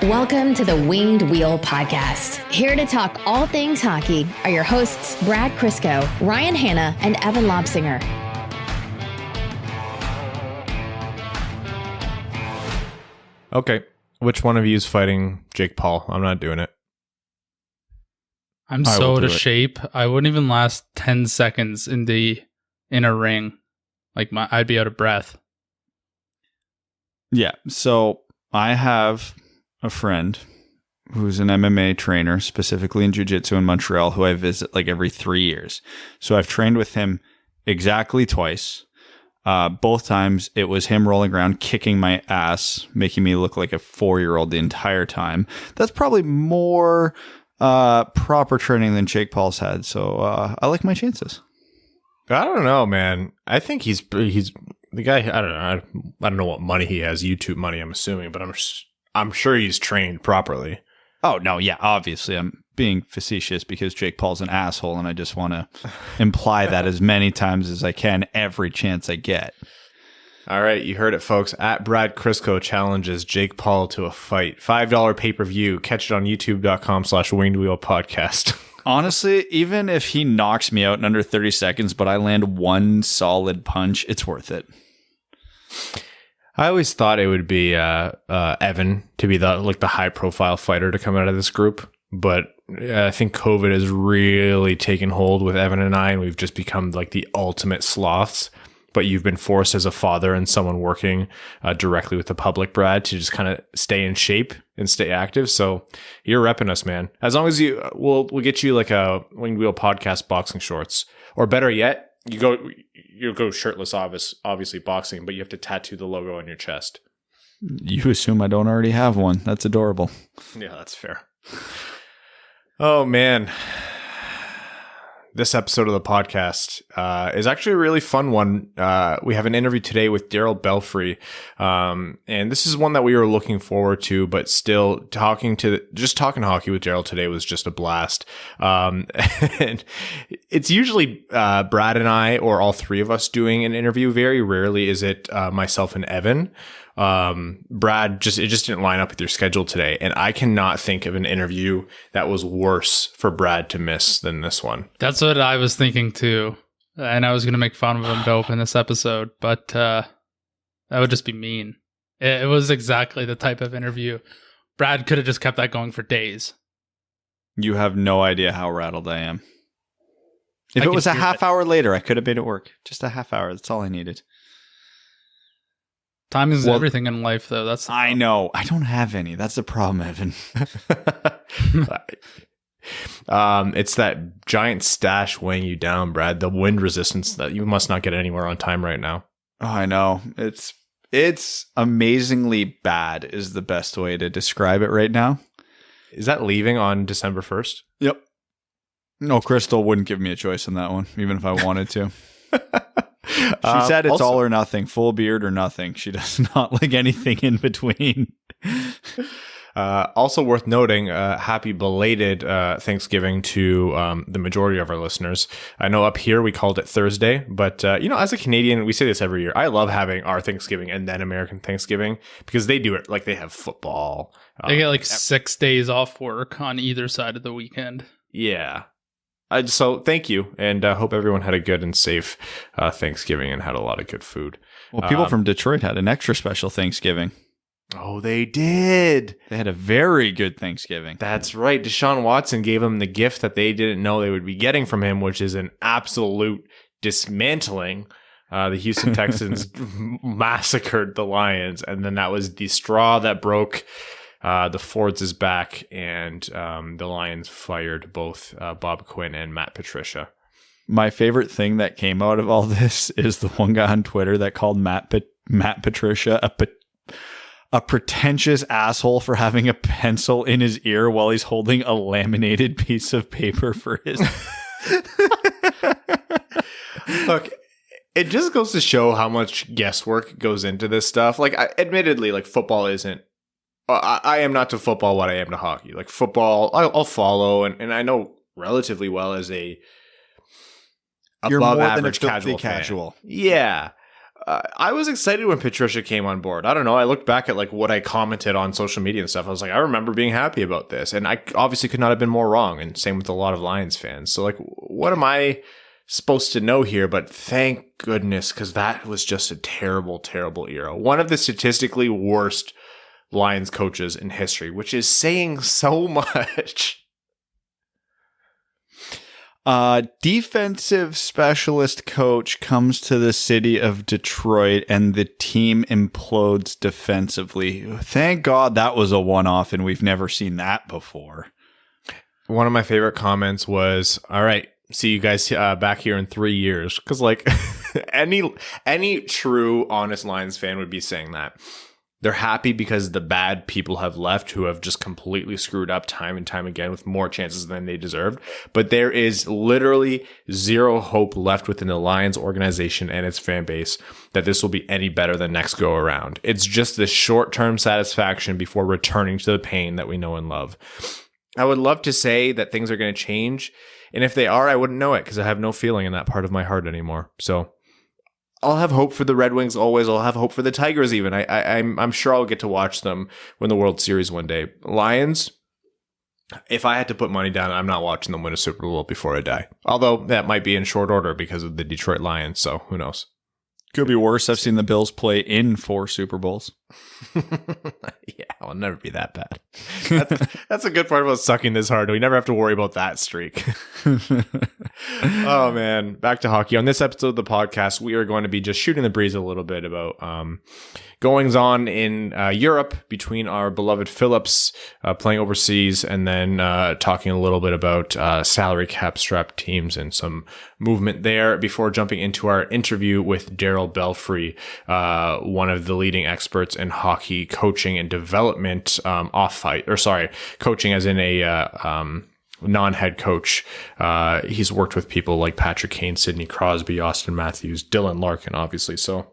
Welcome to the Winged Wheel Podcast. Here to talk all things hockey are your hosts, Brad Crisco, Ryan Hanna, and Evan Lobsinger. Okay, which one of you is fighting Jake Paul? I'm not doing it. I'm so out of shape. I wouldn't even last 10 seconds in a ring. I'd be out of breath. Yeah, so I have a friend who's an MMA trainer, specifically in jiu-jitsu in Montreal, who I visit like every 3 years. So I've trained with him exactly twice. Both times it was him rolling around, kicking my ass, making me look like a 4-year-old the entire time. That's probably more proper training than Jake Paul's had. So I like my chances. I don't know, man. I think he's the guy. I don't know. I don't know what money he has. YouTube money, I'm assuming, but I'm sure he's trained properly. Oh, no. Yeah, obviously. I'm being facetious because Jake Paul's an asshole, and I just want to imply that as many times as I can every chance I get. All right. You heard it, folks. At Brad Crisco challenges Jake Paul to a fight. $5 pay-per-view. Catch it on youtube.com/wingedwheelpodcast. Honestly, even if he knocks me out in under 30 seconds, but I land one solid punch, it's worth it. I always thought it would be Evan to be the high-profile fighter to come out of this group, but I think COVID has really taken hold with Evan and I, and we've just become like the ultimate sloths. But you've been forced as a father and someone working directly with the public, Brad, to just kind of stay in shape and stay active. So you're repping us, man. As long as we'll get you like a Winged Wheel Podcast boxing shorts, or better yet, you go shirtless, obviously boxing, but you have to tattoo the logo on your chest. You assume I don't already have one. That's adorable. Yeah, that's fair. Oh, man. This episode of the podcast is actually a really fun one. We have an interview today with Daryl Belfry. And this is one that we were looking forward to, but still talking hockey with Daryl today was just a blast. And it's usually Brad and I, or all three of us, doing an interview. Very rarely is it myself and Evan. Brad, it just didn't line up with your schedule today, and I cannot think of an interview that was worse for Brad to miss than this one. That's what I was thinking too, and I was going to make fun of him to open this episode, but that would just be mean. It was exactly the type of interview. Brad could have just kept that going for days. You have no idea how rattled I am. If it was a half hour later, I could have been at work. Just a half hour. That's all I needed. Time is everything in life, though. I know. I don't have any. That's the problem, Evan. It's that giant stash weighing you down, Brad. The wind resistance that you must not get anywhere on time right now. Oh, I know. It's amazingly bad is the best way to describe it right now. Is that leaving on December 1st? Yep. No, Crystal wouldn't give me a choice on that one, even if I wanted to. She said it's all or nothing, full beard or nothing. She does not like anything in between. Also worth noting, happy belated Thanksgiving to the majority of our listeners. I know up here we called it Thursday, but as a Canadian, we say this every year. I love having our Thanksgiving and then American Thanksgiving because they do it like they have football. They get 6 days off work on either side of the weekend. Yeah. So thank you, and hope everyone had a good and safe Thanksgiving and had a lot of good food. Well, people from Detroit had an extra special Thanksgiving. Oh, they did. They had a very good Thanksgiving. That's right. Deshaun Watson gave them the gift that they didn't know they would be getting from him, which is an absolute dismantling. The Houston Texans massacred the Lions, and then that was the straw that broke the Fords is back, and the Lions fired both Bob Quinn and Matt Patricia. My favorite thing that came out of all this is the one guy on Twitter that called Matt Patricia a pretentious asshole for having a pencil in his ear while he's holding a laminated piece of paper for his... Look, it just goes to show how much guesswork goes into this stuff. Admittedly, football isn't... I am not to football what I am to hockey. Like football, I'll follow, and I know relatively well as a You're above more average than a casual casual. Yeah. I was excited when Patricia came on board. I don't know. I looked back at like what I commented on social media and stuff. I was like, I remember being happy about this, and I obviously could not have been more wrong. And same with a lot of Lions fans. So like, what am I supposed to know here? But thank goodness, because that was just a terrible, terrible era. One of the statistically worst Lions coaches in history, which is saying so much. Defensive specialist coach comes to the city of Detroit and the team implodes defensively. Thank God that was a one-off and we've never seen that before. One of my favorite comments was, all right, see you guys back here in 3 years. Because like any true honest Lions fan would be saying that. They're happy because the bad people have left who have just completely screwed up time and time again with more chances than they deserved. But there is literally zero hope left within the Lions organization and its fan base that this will be any better than next go around. It's just this short-term satisfaction before returning to the pain that we know and love. I would love to say that things are going to change. And if they are, I wouldn't know it because I have no feeling in that part of my heart anymore. So I'll have hope for the Red Wings always. I'll have hope for the Tigers even. I'm sure I'll get to watch them win the World Series one day. Lions, if I had to put money down, I'm not watching them win a Super Bowl before I die. Although that might be in short order because of the Detroit Lions, so who knows? Could be worse. I've seen the Bills play in 4 Super Bowls. Yeah, it'll never be that bad. That's a good part about sucking this hard. We never have to worry about that streak. Oh, man. Back to hockey. On this episode of the podcast, we are going to be just shooting the breeze a little bit about goings on in Europe between our beloved Phillips playing overseas, and then talking a little bit about salary cap strapped teams and some movement there before jumping into our interview with Darryl Belfry, one of the leading experts in hockey coaching and development coaching as in a non-head coach. He's worked with people like Patrick Kane, Sidney Crosby, Auston Matthews, Dylan Larkin, obviously. So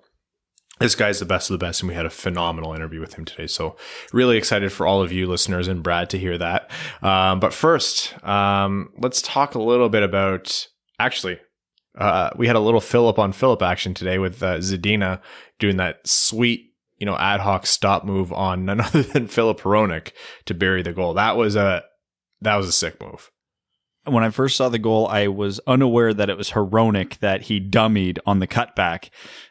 this guy's the best of the best, and we had a phenomenal interview with him today. So really excited for all of you listeners and Brad to hear that. But first, let's talk a little bit about, actually, we had a little Phillip on Phillip action today with Zadina doing that sweet, ad hoc stop move on none other than Filip Hronek to bury the goal. That was a sick move. When I first saw the goal, I was unaware that it was Hronek that he dummied on the cutback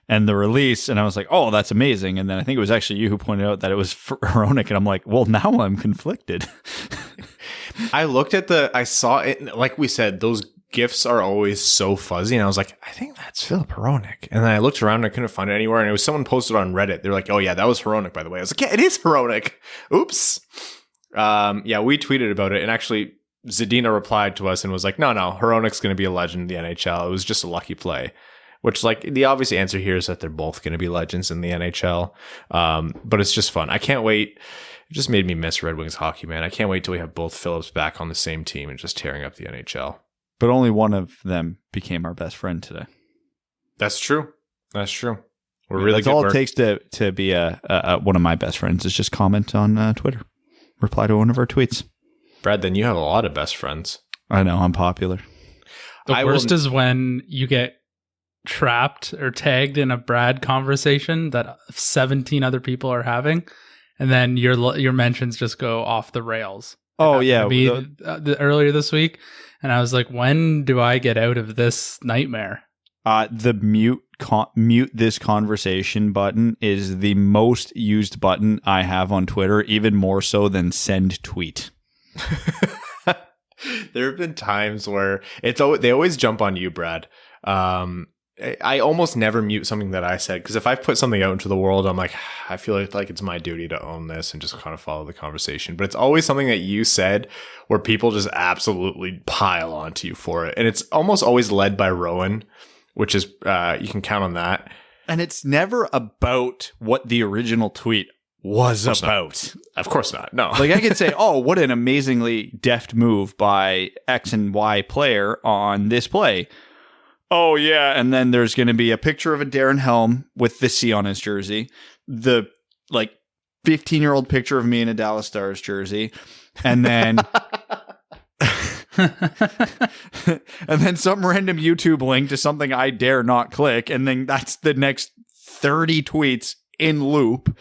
and the release. And I was like, oh, that's amazing. And then I think it was actually you who pointed out that it was Hronek. And I'm like, well, now I'm conflicted. I saw it, like we said, those GIFs are always so fuzzy. And I was like, I think that's Filip Hronek. And then I looked around and I couldn't find it anywhere. And it was someone posted on Reddit. They're like, oh yeah, that was Hronek, by the way. I was like, yeah, it is Hronek. Oops. Yeah, we tweeted about it. And actually, Zadina replied to us and was like, no, Hronek's going to be a legend in the NHL. It was just a lucky play. Which, like, the obvious answer here is that they're both going to be legends in the NHL. But it's just fun. I can't wait. It just made me miss Red Wings hockey, man. I can't wait till we have both Phillips back on the same team and just tearing up the NHL. But only one of them became our best friend today. That's true. We're really That's good all work. it takes to be one of my best friends is just comment on Twitter. Reply to one of our tweets. Brad, then you have a lot of best friends. I know, I'm popular. The worst is when you get trapped or tagged in a Brad conversation that 17 other people are having, and then your mentions just go off the rails. Oh, yeah. Earlier this week, and I was like, when do I get out of this nightmare? The mute this conversation button is the most used button I have on Twitter, even more so than send tweet. There have been times where they always jump on you, Brad. I almost never mute something that I said, because if I put something out into the world, I'm like, I feel like it's my duty to own this and just kind of follow the conversation. But it's always something that you said where people just absolutely pile onto you for it. And it's almost always led by Rowan, which is, you can count on that. And it's never about what the original tweet was about. Of course not. No. Like, I could say, oh, what an amazingly deft move by X and Y player on this play. Oh, yeah. And then there's going to be a picture of a Darren Helm with the C on his jersey. The 15-year-old picture of me in a Dallas Stars jersey. And then and then some random YouTube link to something I dare not click. And then that's the next 30 tweets in loop.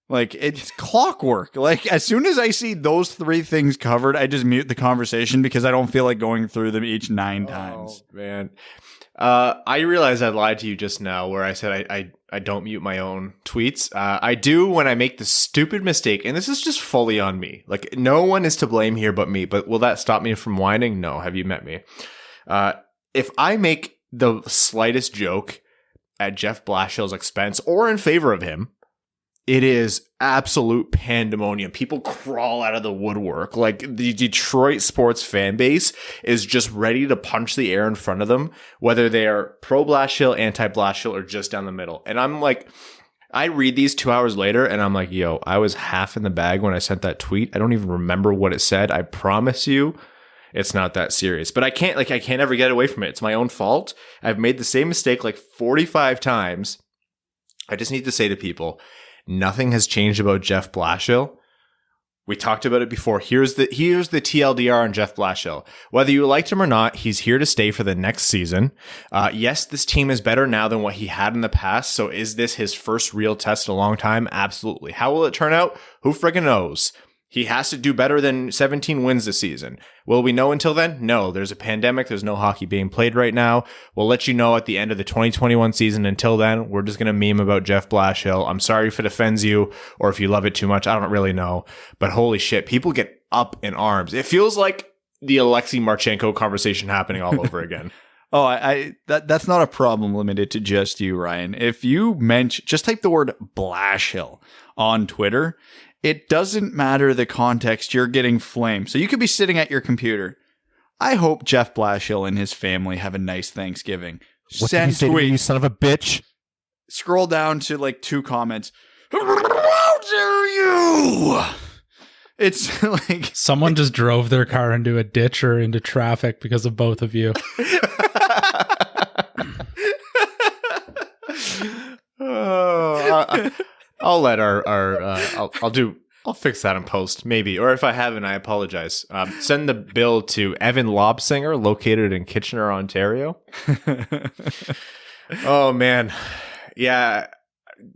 Like, it's clockwork. Like, as soon as I see those 3 things covered, I just mute the conversation because I don't feel like going through them each 9 times. Man. I realized I lied to you just now where I said I don't mute my own tweets. I do when I make the stupid mistake, and this is just fully on me. Like, no one is to blame here but me. But will that stop me from whining? No. Have you met me? If I make the slightest joke at Jeff Blashill's expense or in favor of him, it is absolute pandemonium. People crawl out of the woodwork. Like, the Detroit sports fan base is just ready to punch the air in front of them, whether they are pro Blashill, anti Blashill, or just down the middle. And I'm like, I read these 2 hours later and I'm like, yo, I was half in the bag when I sent that tweet. I don't even remember what it said. I promise you it's not that serious. But I can't ever get away from it. It's my own fault. I've made the same mistake like 45 times. I just need to say to people, nothing has changed about Jeff Blashill. We talked about it before. Here's the TLDR on Jeff Blashill. Whether you liked him or not, he's here to stay for the next season. Yes, this team is better now than what he had in the past. So is this his first real test in a long time? Absolutely. How will it turn out? Who friggin' knows? He has to do better than 17 wins this season. Will we know until then? No, there's a pandemic. There's no hockey being played right now. We'll let you know at the end of the 2021 season. Until then, we're just going to meme about Jeff Blashill. I'm sorry if it offends you or if you love it too much. I don't really know. But holy shit, people get up in arms. It feels like the Alexei Marchenko conversation happening all over again. That's not a problem limited to just you, Ryan. If you just type the word Blashill on Twitter, it doesn't matter the context, you're getting flamed. So you could be sitting at your computer. I hope Jeff Blashill and his family have a nice Thanksgiving. What did you say to me, you son of a bitch? Scroll down to like 2 comments. How dare you? It's like someone just drove their car into a ditch or into traffic because of both of you. I'll let I'll fix that in post, maybe. Or if I haven't, I apologize. Send the bill to Evan Lobsinger, located in Kitchener, Ontario. Oh, man. Yeah,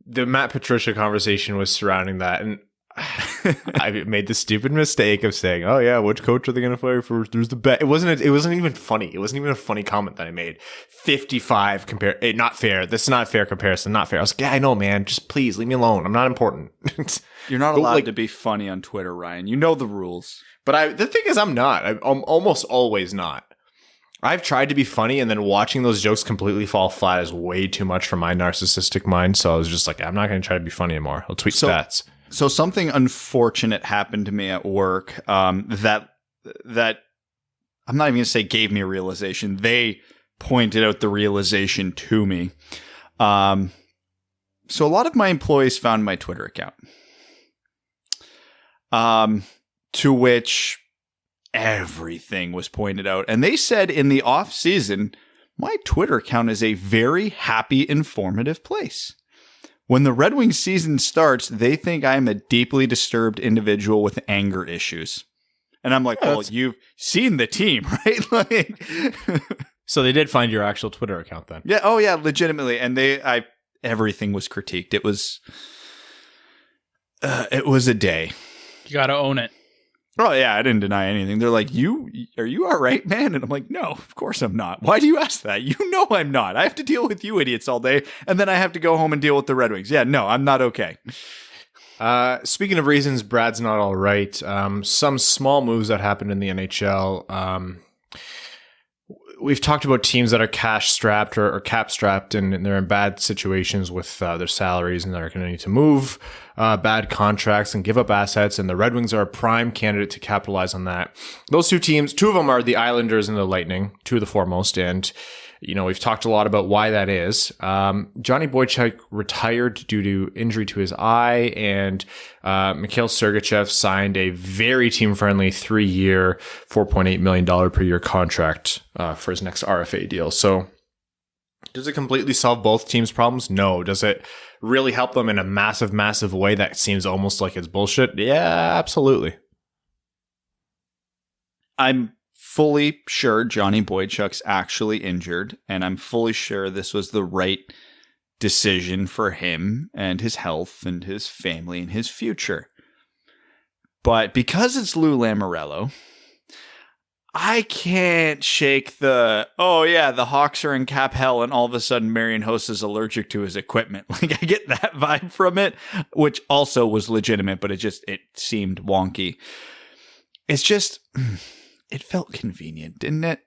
the Matt Patricia conversation was surrounding that. And I made the stupid mistake of saying, oh, yeah, which coach are they going to fire first? There's the bet. It wasn't even funny. It wasn't even a funny comment that I made. 55 not fair. That's not a fair comparison. Not fair. I was like, yeah, I know, man. Just please leave me alone. I'm not important. You're not allowed to be funny on Twitter, Ryan. You know the rules. But the thing is, I'm not. I'm almost always not. I've tried to be funny, and then watching those jokes completely fall flat is way too much for my narcissistic mind. So I was just like, I'm not going to try to be funny anymore. I'll tweet stats. So something unfortunate happened to me at work that I'm not even going to say gave me a realization. They pointed out the realization to me. So a lot of my employees found my Twitter account, to which everything was pointed out. And they said in the off season, my Twitter account is a very happy, informative place. When the Red Wings season starts, they think I'm a deeply disturbed individual with anger issues. And I'm like, well, you've seen the team, right? Like, so they did find your actual Twitter account then? Yeah. Oh, yeah, legitimately. And everything was critiqued. It was a day. You got to own it. Oh, yeah, I didn't deny anything. They're like, are you all right, man? And I'm like, no, of course I'm not. Why do you ask that? You know I'm not. I have to deal with you idiots all day, and then I have to go home and deal with the Red Wings. Yeah, no, I'm not okay. Speaking of reasons Brad's not all right, some small moves that happened in the NHL. We've talked about teams that are cash strapped or cap strapped, and they're in bad situations with their salaries, and they're going to need to move bad contracts and give up assets. And the Red Wings are a prime candidate to capitalize on that. Those two teams, 2 of them are the Islanders and the Lightning, 2 of the foremost. And we've talked a lot about why that is. Johnny Boychuk retired due to injury to his eye, and Mikhail Sergachev signed a very team-friendly 3-year, $4.8 million per year contract for his next RFA deal. So does it completely solve both teams' problems? No. Does it really help them in a massive, massive way that seems almost like it's bullshit? Yeah, absolutely. I'm fully sure Johnny Boychuk's actually injured, and I'm fully sure this was the right decision for him and his health and his family and his future. But because it's Lou Lamoriello, I can't shake the Hawks are in cap hell and all of a sudden Marian Hossa is allergic to his equipment. Like, I get that vibe from it, which also was legitimate, but it seemed wonky. It's just, it felt convenient, didn't it?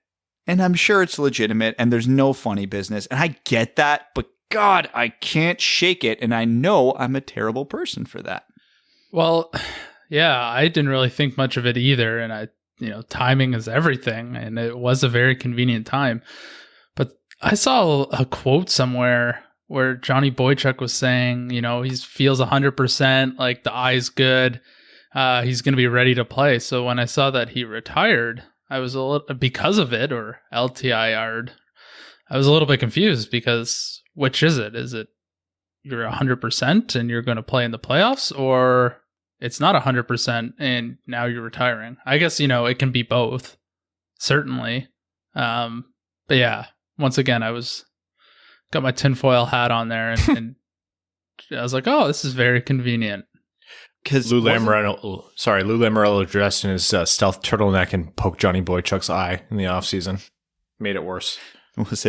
And I'm sure it's legitimate and there's no funny business. And I get that, but God, I can't shake it. And I know I'm a terrible person for that. Well, yeah, I didn't really think much of it either. And timing is everything. And it was a very convenient time. But I saw a quote somewhere where Johnny Boychuk was saying, he feels 100%, like the eye's good. He's going to be ready to play. So when I saw that he retired, I was a little, because of it, or LTIR'd, I was a little bit confused because which is it? Is it you're 100% and you're going to play in the playoffs, or it's not 100% and now you're retiring? I guess, it can be both, certainly. But yeah, once again, got my tinfoil hat on there and I was like, oh, this is very convenient. Because Lou Lamoriello dressed in his stealth turtleneck and poked Johnny Boychuk's eye in the offseason. Made it worse. Was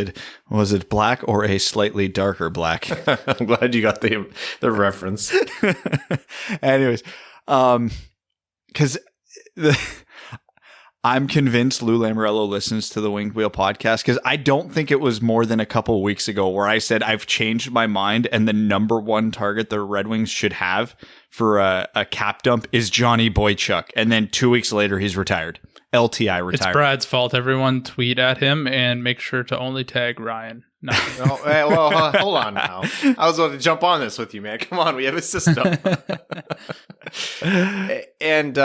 it black or a slightly darker black? I'm glad you got the reference. Anyways, because I'm convinced Lou Lamoriello listens to the Winged Wheel podcast, because I don't think it was more than a couple weeks ago where I said I've changed my mind and the number one target the Red Wings should have for a cap dump is Johnny Boychuk. And then 2 weeks later, he's retired. LTI retired. It's Brad's fault. Everyone tweet at him and make sure to only tag Ryan. No. Hold on now. I was about to jump on this with you, man. Come on, we have a system. And,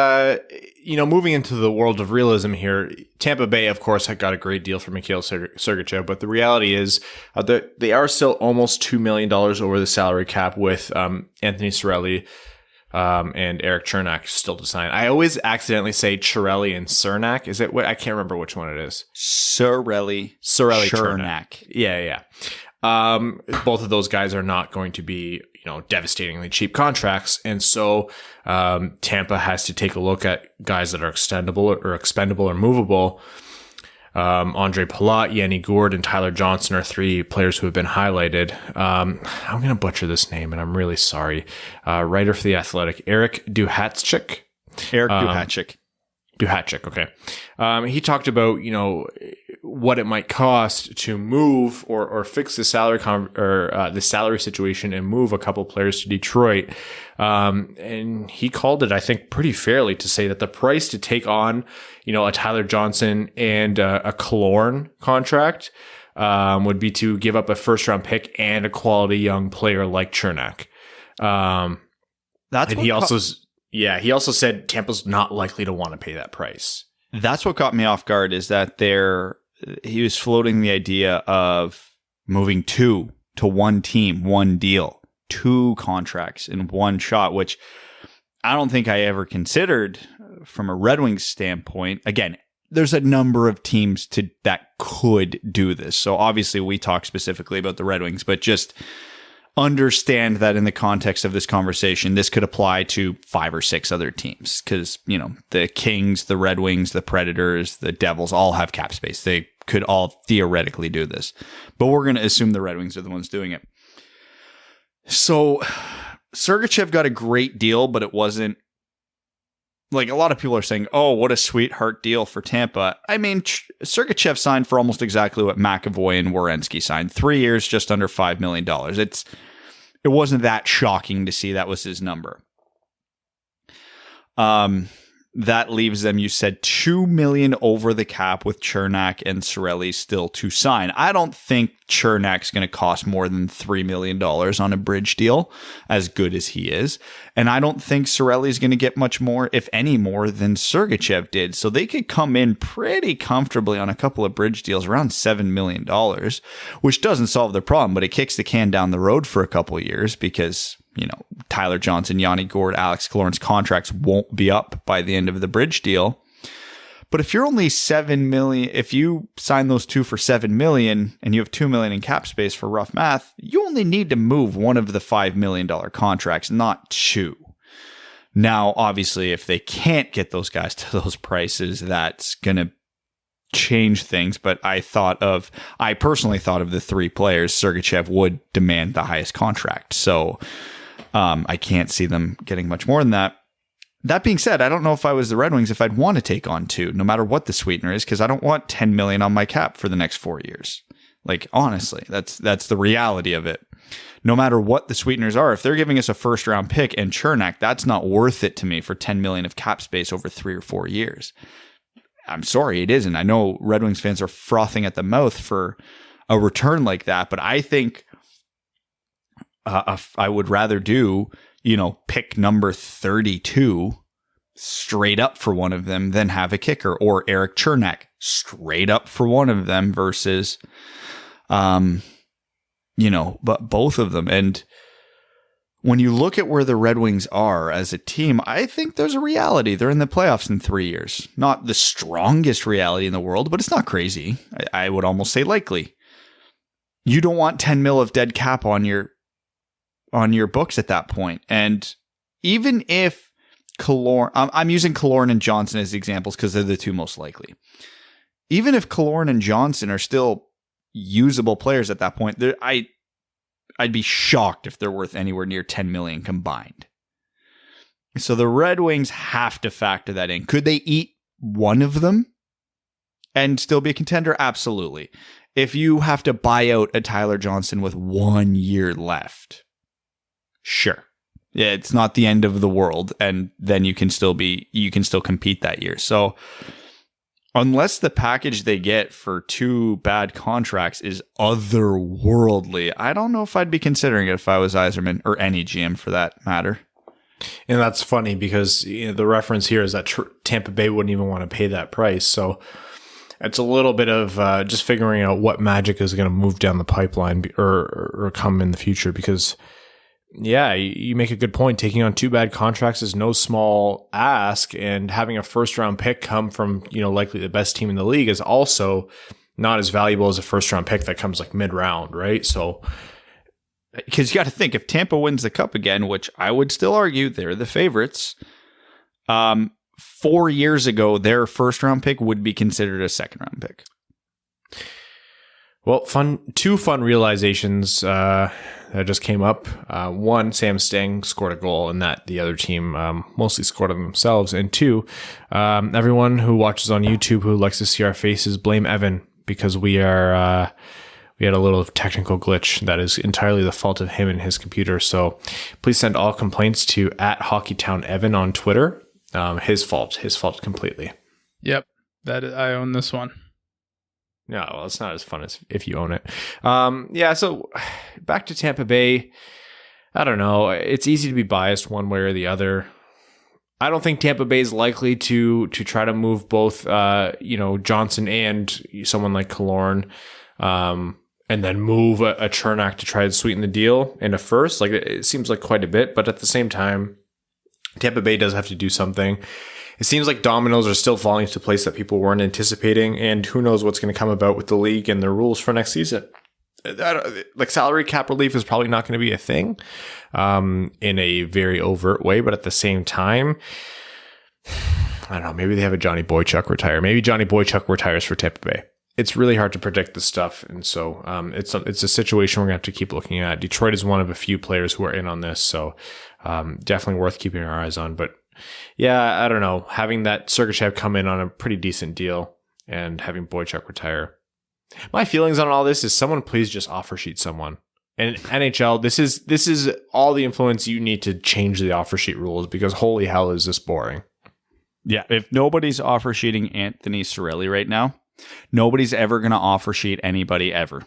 moving into the world of realism here, Tampa Bay, of course, had got a great deal for Mikhail Sergachev, but the reality is that they are still almost $2 million over the salary cap with Anthony Cirelli and Eric Chernak still to sign. I always accidentally say Cirelli and Cernak. Is it what? I can't remember which one it is. Cirelli Chernak. Yeah. Both of those guys are not going to be, devastatingly cheap contracts. And so Tampa has to take a look at guys that are expendable or movable. Andre Palat, Yanni Gourde, and Tyler Johnson are three players who have been highlighted. I'm going to butcher this name, and I'm really sorry. Writer for The Athletic, Eric Duhatschek. Duhatschek, okay. He talked about, what it might cost to move or fix the salary the salary situation and move a couple players to Detroit. And he called it, I think, pretty fairly to say that the price to take on, a Tyler Johnson and a Killorn contract would be to give up a first round pick and a quality young player like Chernak. He also said Tampa's not likely to want to pay that price. That's what caught me off guard, is that he was floating the idea of moving two to one team, one deal, two contracts in one shot, which I don't think I ever considered from a Red Wings standpoint. Again, there's a number of teams that could do this. So obviously we talk specifically about the Red Wings, but just understand that in the context of this conversation, this could apply to 5 or 6 other teams, because, the Kings, the Red Wings, the Predators, the Devils all have cap space. They could all theoretically do this, but we're going to assume the Red Wings are the ones doing it. So Sergachev got a great deal, but it wasn't like a lot of people are saying, oh, what a sweetheart deal for Tampa. I mean, Sergachev signed for almost exactly what McAvoy and Werenski signed. 3 years, just under $5 million. It wasn't that shocking to see that was his number. That leaves them, you said, $2 million over the cap with Chernak and Cirelli still to sign. I don't think Chernak's going to cost more than $3 million on a bridge deal, as good as he is. And I don't think Cirelli's going to get much more, if any more, than Sergachev did. So they could come in pretty comfortably on a couple of bridge deals, around $7 million, which doesn't solve the problem, but it kicks the can down the road for a couple of years, because Tyler Johnson, Yanni Gourde, Alex Killorn's contracts won't be up by the end of the bridge deal. But if you're only $7 million, if you sign those two for $7 million and you have $2 million in cap space for rough math, you only need to move one of the $5 million contracts, not two. Now, obviously, if they can't get those guys to those prices, that's going to change things. But I personally thought of the three players, Sergachev would demand the highest contract. So I can't see them getting much more than that. That being said, I don't know if I was the Red Wings if I'd want to take on two, no matter what the sweetener is, because I don't want $10 million on my cap for the next 4 years. Like, honestly, that's the reality of it. No matter what the sweeteners are, if they're giving us a first round pick and Chernak, that's not worth it to me for $10 million of cap space over 3 or 4 years. I'm sorry, it isn't. I know Red Wings fans are frothing at the mouth for a return like that, but I think I would rather do, pick number 32 straight up for one of them than have a kicker, or Eric Chernak straight up for one of them versus, but both of them. And when you look at where the Red Wings are as a team, I think there's a reality. They're in the playoffs in 3 years. Not the strongest reality in the world, but it's not crazy. I would almost say likely. You don't want 10 mil of dead cap on your books at that point. And even if Killorn, I'm using Killorn and Johnson as examples because they're the two most likely. Even if Killorn and Johnson are still usable players at that point, I'd be shocked if they're worth anywhere near 10 million combined. So the Red Wings have to factor that in. Could they eat one of them and still be a contender? Absolutely. If you have to buy out a Tyler Johnson with 1 year left, sure. Yeah, it's not the end of the world, and then you can still compete that year. So unless the package they get for two bad contracts is otherworldly, I don't know if I'd be considering it if I was Yzerman, or any GM for that matter. And that's funny because the reference here is that Tampa Bay wouldn't even want to pay that price. So it's a little bit of just figuring out what magic is going to move down the pipeline or come in the future, because yeah, you make a good point. Taking on two bad contracts is no small ask, and having a first round pick come from, likely the best team in the league is also not as valuable as a first round pick that comes like mid round, right? So, because you got to think, if Tampa wins the cup again, which I would still argue they're the favorites, 4 years ago, their first round pick would be considered a second round pick. Well, two fun realizations that just came up. One, Sam Stang scored a goal, and that the other team mostly scored on themselves. And two, everyone who watches on YouTube who likes to see our faces, blame Evan, because we had a little technical glitch that is entirely the fault of him and his computer. So please send all complaints to @HockeyTownEvan on Twitter. His fault completely. Yep, I own this one. No, well, it's not as fun as if you own it. So back to Tampa Bay. I don't know. It's easy to be biased one way or the other. I don't think Tampa Bay is likely to try to move both, Johnson and someone like Killorn, and then move a Chernak to try to sweeten the deal in a first. Like, it seems like quite a bit, but at the same time, Tampa Bay does have to do something. It seems like dominoes are still falling into place that people weren't anticipating, and who knows what's going to come about with the league and their rules for next season. Like, salary cap relief is probably not going to be a thing in a very overt way, but at the same time, I don't know, maybe they have a Johnny Boychuk retire. Maybe Johnny Boychuk retires for Tampa Bay. It's really hard to predict this stuff, and so it's a situation we're going to have to keep looking at. Detroit is one of a few players who are in on this, so definitely worth keeping our eyes on. But yeah, I don't know. Having that Sergachev come in on a pretty decent deal and having Boychuk retire. My feelings on all this is, someone please just offer sheet someone. And NHL, this is all the influence you need to change the offer sheet rules, because holy hell is this boring. Yeah, if nobody's offer sheeting Anthony Cirelli right now, nobody's ever going to offer sheet anybody ever.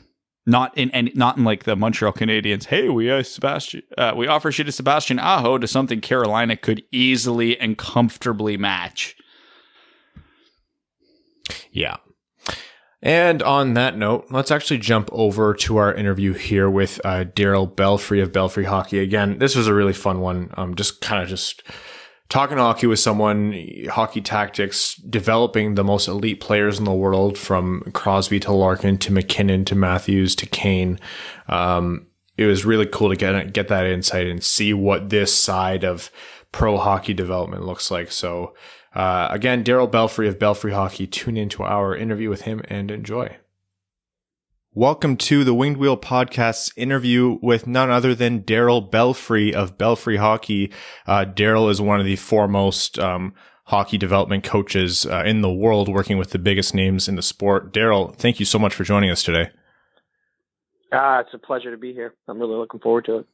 Not in like the Montreal Canadiens. Hey, we offer sheet Sebastian Aho to something Carolina could easily and comfortably match. Yeah. And on that note, let's actually jump over to our interview here with Daryl Belfry of Belfry Hockey. Again, this was a really fun one. Just talking hockey with someone, hockey tactics, developing the most elite players in the world, from Crosby to Larkin to McKinnon to Matthews to Kane. It was really cool to get that insight and see what this side of pro hockey development looks like. So again, Darryl Belfry of Belfry Hockey. Tune into our interview with him and enjoy. Welcome to the Winged Wheel Podcast's interview with none other than Darryl Belfry of Belfry Hockey. Darryl is one of the foremost hockey development coaches in the world, working with the biggest names in the sport. Darryl, thank you so much for joining us today. It's a pleasure to be here. I'm really looking forward to it.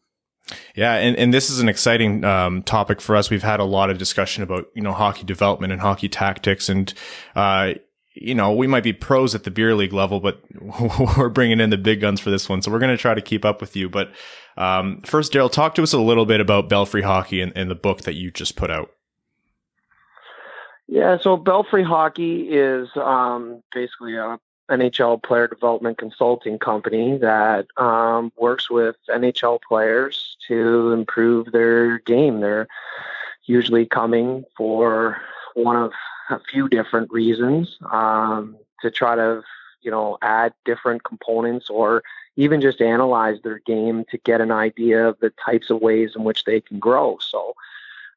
Yeah, and this is an exciting topic for us. We've had a lot of discussion about, hockey development and hockey tactics, and we might be pros at the beer league level, but we're bringing in the big guns for this one. So we're going to try to keep up with you. But first, Darryl, talk to us a little bit about Belfry Hockey and the book that you just put out. Yeah, so Belfry Hockey is basically a NHL player development consulting company that works with NHL players to improve their game. They're usually coming for one of a few different reasons, to try to, add different components or even just analyze their game to get an idea of the types of ways in which they can grow. So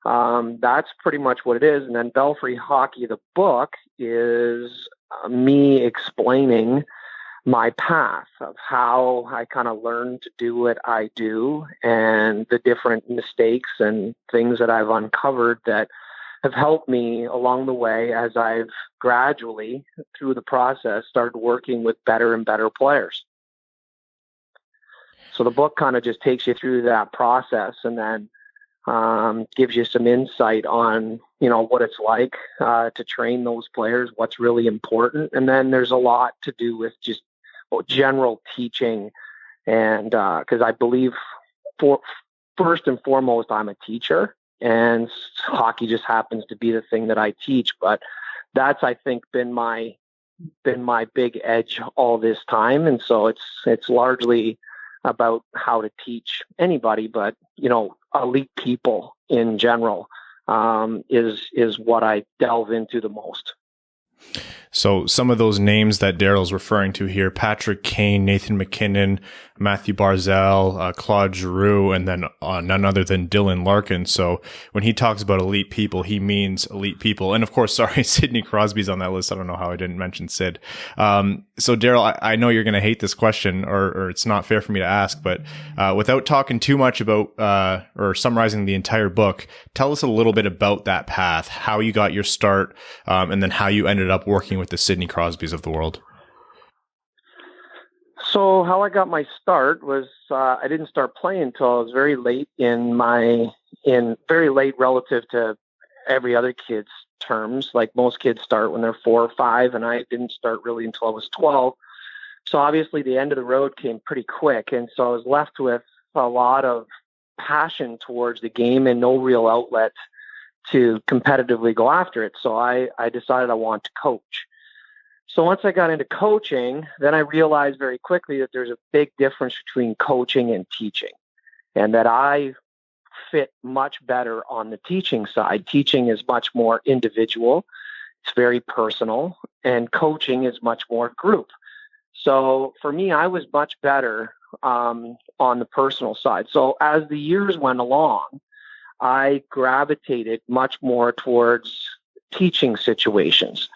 that's pretty much what it is. And then Belfry Hockey, the book, is me explaining my path of how I kind of learned to do what I do and the different mistakes and things that I've uncovered that have helped me along the way as I've gradually, through the process, started working with better and better players. So the book kind of just takes you through that process and then gives you some insight on, what it's like to train those players, what's really important. And then there's a lot to do with just general teaching. And because I believe first and foremost, I'm a teacher. And hockey just happens to be the thing that I teach, but that's, I think, been my big edge all this time. And so it's largely about how to teach anybody, but elite people in general is what I delve into the most. So some of those names that Darryl's referring to here: Patrick Kane, Nathan McKinnon, Matthew Barzal, Claude Giroux, and then none other than Dylan Larkin. So when he talks about elite people, he means elite people. And of course, sorry, Sidney Crosby's on that list. I don't know how I didn't mention Sid. So Darryl, I know you're going to hate this question, or it's not fair for me to ask, but without talking too much about or summarizing the entire book, tell us a little bit about that path, how you got your start, and then how you ended up working with the Sidney Crosbys of the world. So how I got my start was I didn't start playing until I was very late very late relative to every other kid's terms. Like most kids start when they're 4 or 5, and I didn't start really until I was 12. So obviously the end of the road came pretty quick, and so I was left with a lot of passion towards the game and no real outlet to competitively go after it. So I decided I wanted to coach. So once I got into coaching, then I realized very quickly that there's a big difference between coaching and teaching, and that I fit much better on the teaching side. Teaching is much more individual. It's very personal, and coaching is much more group. So for me, I was much better on the personal side. So as the years went along, I gravitated much more towards teaching situations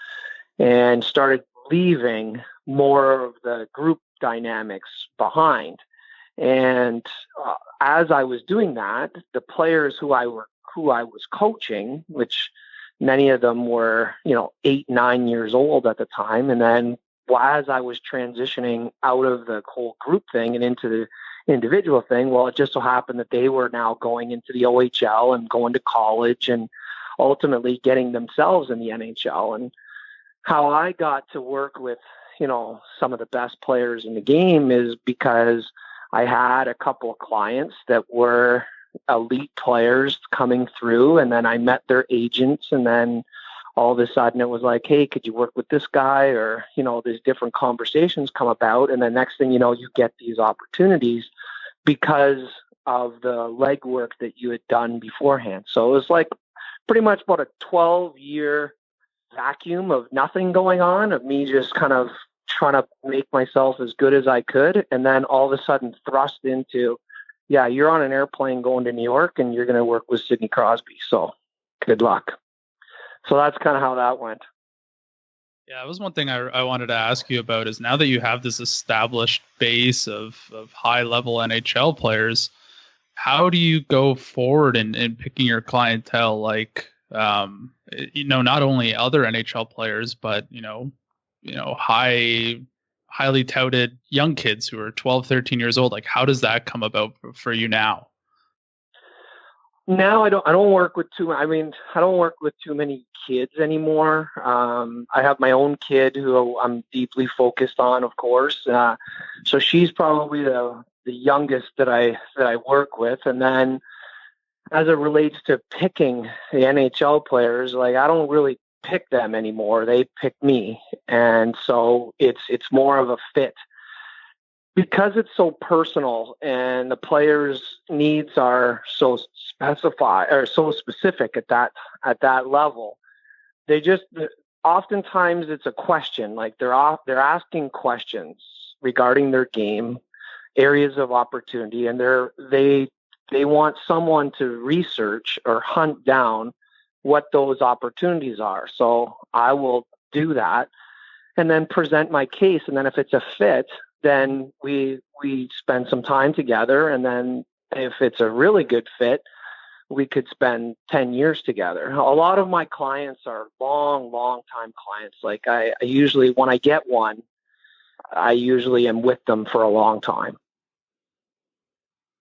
and started leaving more of the group dynamics behind. And as I was doing that, the players who I was coaching, which many of them were, 8, 9 years old at the time, and then as I was transitioning out of the whole group thing and into the individual thing, well, it just so happened that they were now going into the OHL and going to college and ultimately getting themselves in the NHL. And how I got to work with, some of the best players in the game is because I had a couple of clients that were elite players coming through, and then I met their agents, and then all of a sudden it was like, hey, could you work with this guy? Or, there's different conversations come about. And the next thing you know, you get these opportunities because of the legwork that you had done beforehand. So it was like pretty much about a 12-year vacuum of nothing going on, of me just kind of trying to make myself as good as I could. And then all of a sudden thrust into, yeah, you're on an airplane going to New York and you're going to work with Sidney Crosby. So good luck. So that's kind of how that went. Yeah, it was one thing I wanted to ask you about is now that you have this established base of high-level NHL players, how do you go forward in picking your clientele? Like, not only other NHL players, but, highly touted young kids who are 12, 13 years old. Like, how does that come about for you now? Now I don't work with too many kids anymore. I have my own kid who I'm deeply focused on, of course. So she's probably the youngest that I work with. And then as it relates to picking the NHL players, like I don't really pick them anymore. They pick me. And so it's more of a fit. Because it's so personal and the players' needs are so specific at that level, they just oftentimes it's a question. Like they're asking questions regarding their game, areas of opportunity, and they want someone to research or hunt down what those opportunities are. So I will do that and then present my case, and then if it's a fit, then we spend some time together. And then if it's a really good fit, we could spend 10 years together. A lot of my clients are long time clients. Like I usually, when I get one, I usually am with them for a long time.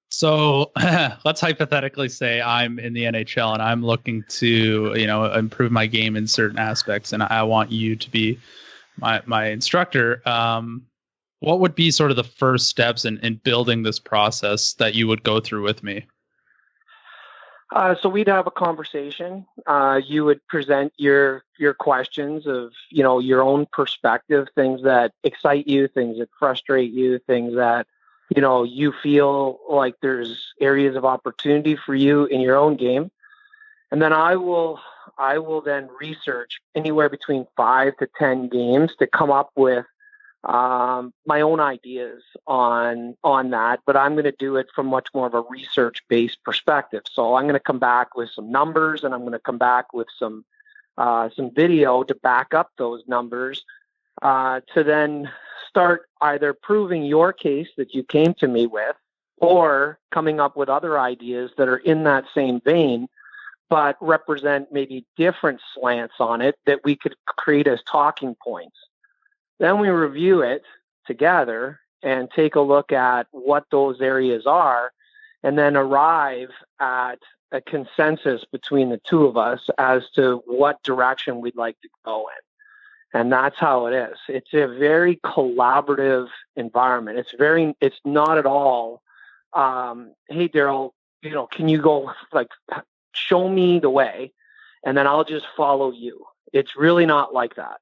So let's hypothetically say I'm in the NHL and I'm looking to, improve my game in certain aspects, and I want you to be my instructor. What would be sort of the first steps in building this process that you would go through with me? So we'd have a conversation. You would present your questions of, your own perspective, things that excite you, things that frustrate you, things that, you feel like there's areas of opportunity for you in your own game. And then I will then research anywhere between 5 to 10 games to come up with my own ideas on that, but I'm going to do it from much more of a research-based perspective. So I'm going to come back with some numbers, and I'm going to come back with some video to back up those numbers, to then start either proving your case that you came to me with, or coming up with other ideas that are in that same vein, but represent maybe different slants on it that we could create as talking points. Then we review it together and take a look at what those areas are, and then arrive at a consensus between the two of us as to what direction we'd like to go in. And that's how it is. It's a very collaborative environment. It's not at all, hey, Daryl, can you go, like, show me the way, and then I'll just follow you. It's really not like that.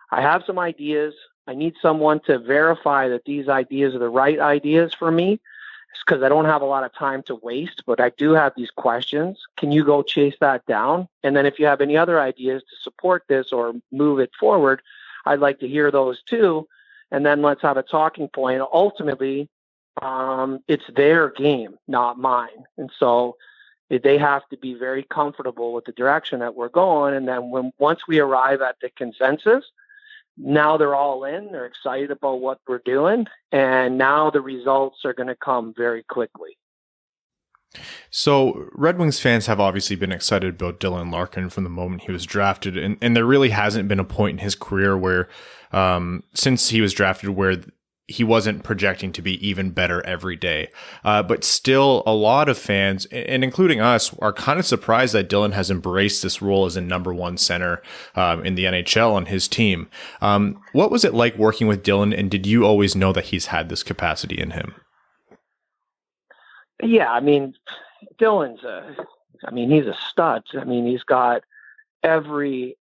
I have some ideas. I need someone to verify that these ideas are the right ideas for me. It's because I don't have a lot of time to waste, but I do have these questions. Can you go chase that down? And then if you have any other ideas to support this or move it forward, I'd like to hear those too. And then let's have a talking point. Ultimately, it's their game, not mine. And so they have to be very comfortable with the direction that we're going. And then once we arrive at the consensus, now they're all in, they're excited about what we're doing, and now the results are going to come very quickly. So Red Wings fans have obviously been excited about Dylan Larkin from the moment he was drafted, and there really hasn't been a point in his career where, since he was drafted, where he wasn't projecting to be even better every day. But still, a lot of fans, and including us, are kind of surprised that Dylan has embraced this role as a number one center in the NHL on his team. What was it like working with Dylan, and did you always know that he's had this capacity in him? Yeah, I mean, Dylan's he's a stud. I mean, he's got every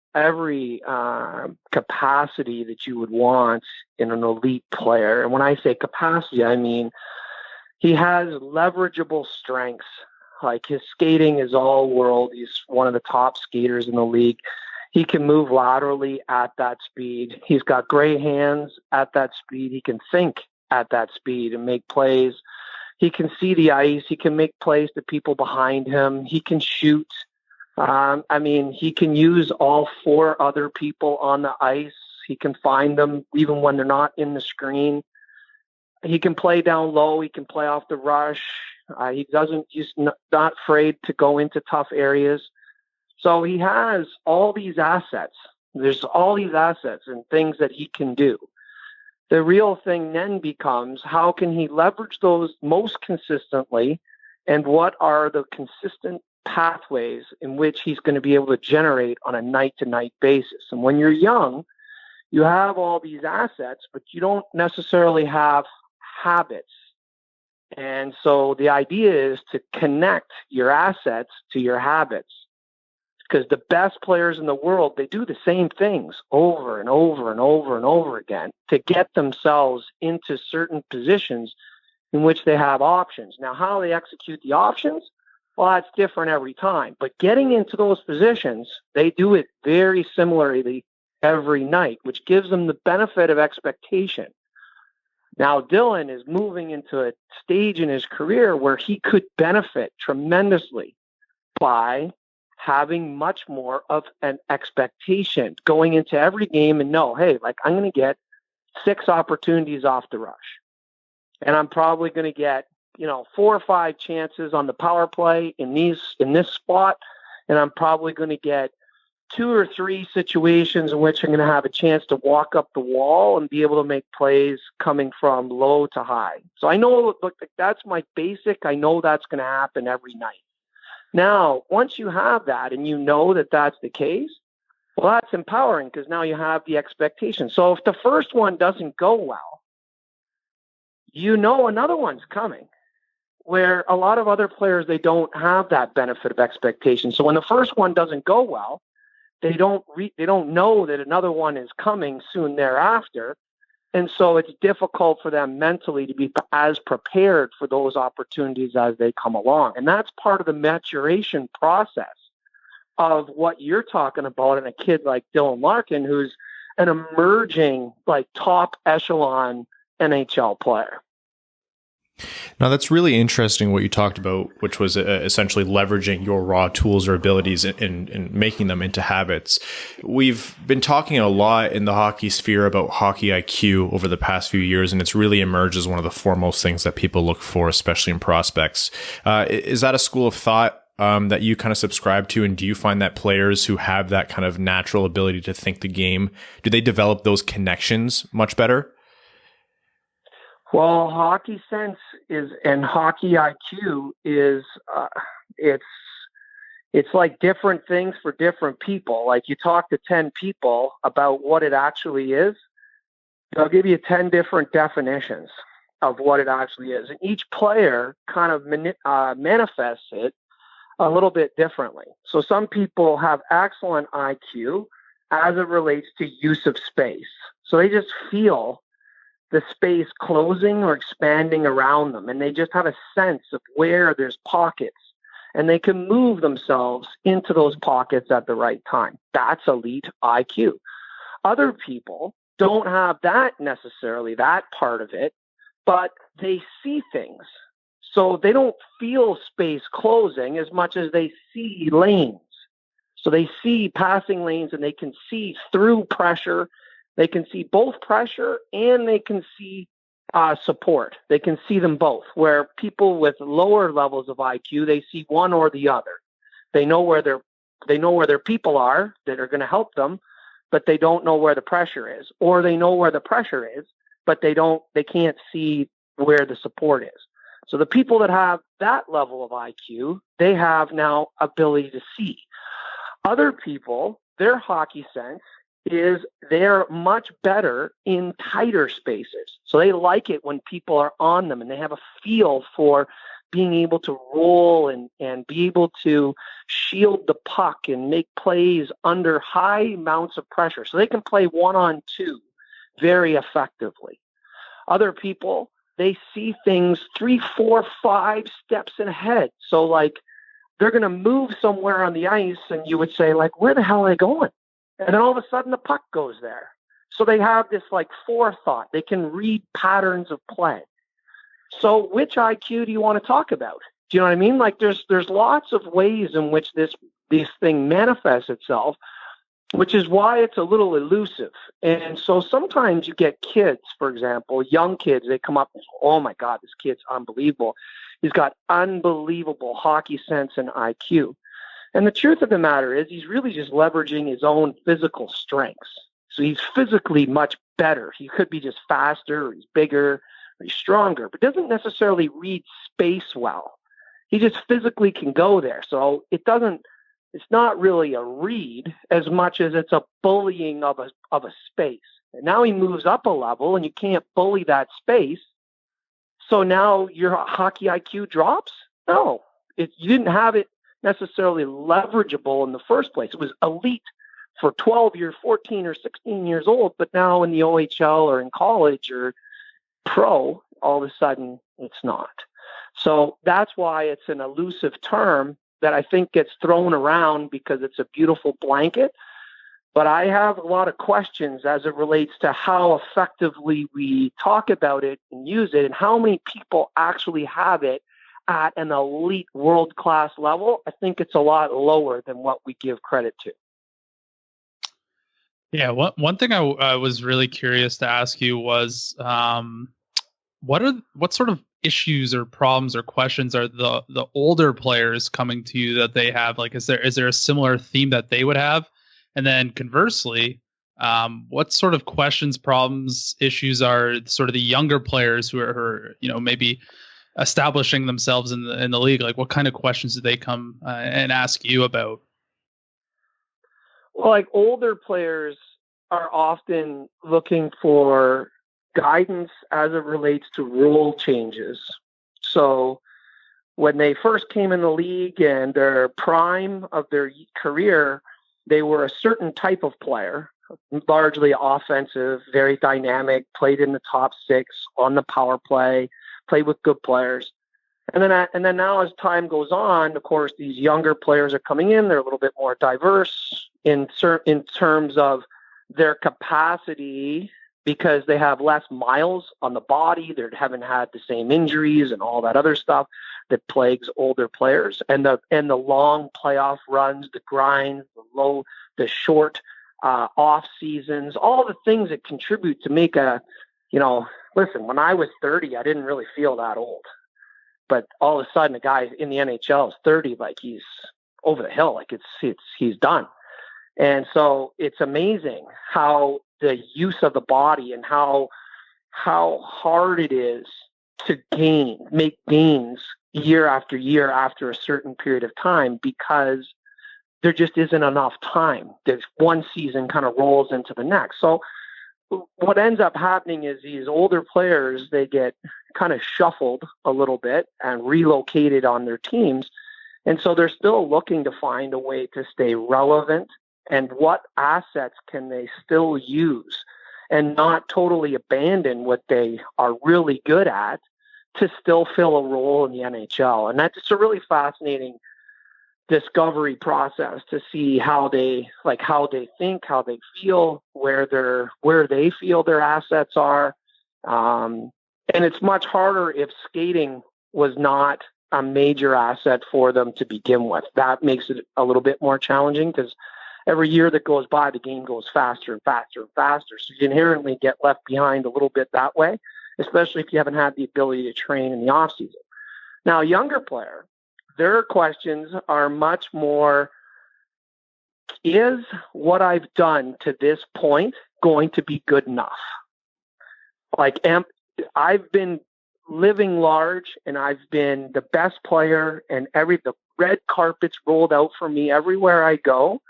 capacity that you would want in an elite player. And when I say capacity, I mean he has leverageable strengths Like, his skating is all world. He's one of the top skaters in the league. He can move laterally at that speed. He's got great hands at that speed. He can think at that speed and make plays. He can see the ice. He can make plays to people behind him. He can shoot. He can use all 4 other people on the ice. He can find them even when they're not in the screen. He can play down low. He can play off the rush. He's not afraid to go into tough areas. So he has all these assets. There's all these assets and things that he can do. The real thing then becomes, how can he leverage those most consistently, and what are the consistent pathways in which he's going to be able to generate on a night-to-night basis. And when you're young, you have all these assets, but you don't necessarily have habits. And so the idea is to connect your assets to your habits, because the best players in the world, they do the same things over and over and over and over again to get themselves into certain positions in which they have options. Now, how they execute the options, well, that's different every time. But getting into those positions, they do it very similarly every night, which gives them the benefit of expectation. Now, Dylan is moving into a stage in his career where he could benefit tremendously by having much more of an expectation going into every game and know, hey, like, I'm going to get 6 opportunities off the rush. And I'm probably going to get, 4 or 5 chances on the power play in this spot. And I'm probably going to get 2 or 3 situations in which I'm going to have a chance to walk up the wall and be able to make plays coming from low to high. So I know, look, that's my basic. I know that's going to happen every night. Now, once you have that and you know that that's the case, well, that's empowering, because now you have the expectation. So if the first one doesn't go well, another one's coming, where a lot of other players, they don't have that benefit of expectation. So when the first one doesn't go well, they don't know that another one is coming soon thereafter. And so it's difficult for them mentally to be as prepared for those opportunities as they come along. And that's part of the maturation process of what you're talking about in a kid like Dylan Larkin, who's an emerging, like, top echelon NHL player. Now, that's really interesting what you talked about, which was essentially leveraging your raw tools or abilities and making them into habits. We've been talking a lot in the hockey sphere about hockey IQ over the past few years, and it's really emerged as one of the foremost things that people look for, especially in prospects. Is that a school of thought that you kind of subscribe to? And do you find that players who have that kind of natural ability to think the game, do they develop those connections much better? Well, hockey sense and hockey IQ is, it's like different things for different people. Like, you talk to 10 people about what it actually is, they'll give you 10 different definitions of what it actually is. And each player kind of manifests it a little bit differently. So some people have excellent IQ as it relates to use of space. So they just feel the space closing or expanding around them, and they just have a sense of where there's pockets, and they can move themselves into those pockets at the right time. That's elite IQ. Other people don't have that necessarily, that part of it, but they see things. So they don't feel space closing as much as they see lanes. So they see passing lanes, and they can see through pressure. They can see both pressure and they can see support. They can see them both, where people with lower levels of IQ, they see one or the other. They know where their people are that are going to help them, but they don't know where the pressure is. Or they know where the pressure is, but they can't see where the support is. So the people that have that level of IQ, they have now ability to see. Other people, their hockey sense is they're much better in tighter spaces. So they like it when people are on them, and they have a feel for being able to roll and be able to shield the puck and make plays under high amounts of pressure. So they can play 1-on-2 very effectively. Other people, they see things 3, 4, 5 steps ahead. So like they're going to move somewhere on the ice, and you would say, like, where the hell are they going? And then all of a sudden the puck goes there. So they have this like forethought. They can read patterns of play. So which IQ do you want to talk about? Do you know what I mean? Like there's lots of ways in which this thing manifests itself, which is why it's a little elusive. And so sometimes you get kids, for example, young kids, they come up and say, oh my God, this kid's unbelievable. He's got unbelievable hockey sense and IQ. And the truth of the matter is he's really just leveraging his own physical strengths. So he's physically much better. He could be just faster, or he's bigger, or he's stronger, but doesn't necessarily read space well. He just physically can go there. So it's not really a read as much as it's a bullying of a space. And now he moves up a level and you can't bully that space. So now your hockey IQ drops? No, you didn't have it necessarily leverageable in the first place. It was elite for 12 years, 14 or 16 years old, but now in the OHL or in college or pro, all of a sudden it's not. So that's why it's an elusive term that I think gets thrown around because it's a beautiful blanket. But I have a lot of questions as it relates to how effectively we talk about it and use it and how many people actually have it at an elite world-class level. I think it's a lot lower than what we give credit to. Yeah, one thing I was really curious to ask you was what sort of issues or problems or questions are the older players coming to you that they have? Like, is there a similar theme that they would have? And then conversely, what sort of questions, problems, issues are sort of the younger players who are maybe establishing themselves in the league? Like, what kind of questions do they come and ask you about? Well, like older players are often looking for guidance as it relates to role changes. So when they first came in the league and their prime of their career, they were a certain type of player, largely offensive, very dynamic, played in the top six on the power play, played with good players. And then now as time goes on, of course, these younger players are coming in. They're a little bit more diverse in terms of their capacity because they have less miles on the body. They haven't had the same injuries and all that other stuff that plagues older players. And the long playoff runs, the grind, the short off seasons, all the things that contribute to make listen, when I was 30, I didn't really feel that old. But all of a sudden, a guy in the NHL is 30, like he's over the hill, like he's done. And so it's amazing how the use of the body and how hard it is to make gains year after year after a certain period of time because there just isn't enough time. There's one season kind of rolls into the next. So what ends up happening is these older players, they get kind of shuffled a little bit and relocated on their teams. And so they're still looking to find a way to stay relevant and what assets can they still use and not totally abandon what they are really good at to still fill a role in the NHL. And that's a really fascinating discovery process to see how they think, how they feel, where they feel their assets are. And it's much harder if skating was not a major asset for them to begin with. That makes it a little bit more challenging because every year that goes by, the game goes faster and faster and faster. So you inherently get left behind a little bit that way, especially if you haven't had the ability to train in the off season. Now, a younger player, their questions are much more, is what I've done to this point going to be good enough? Like, I've been living large and I've been the best player and the red carpet's rolled out for me everywhere I go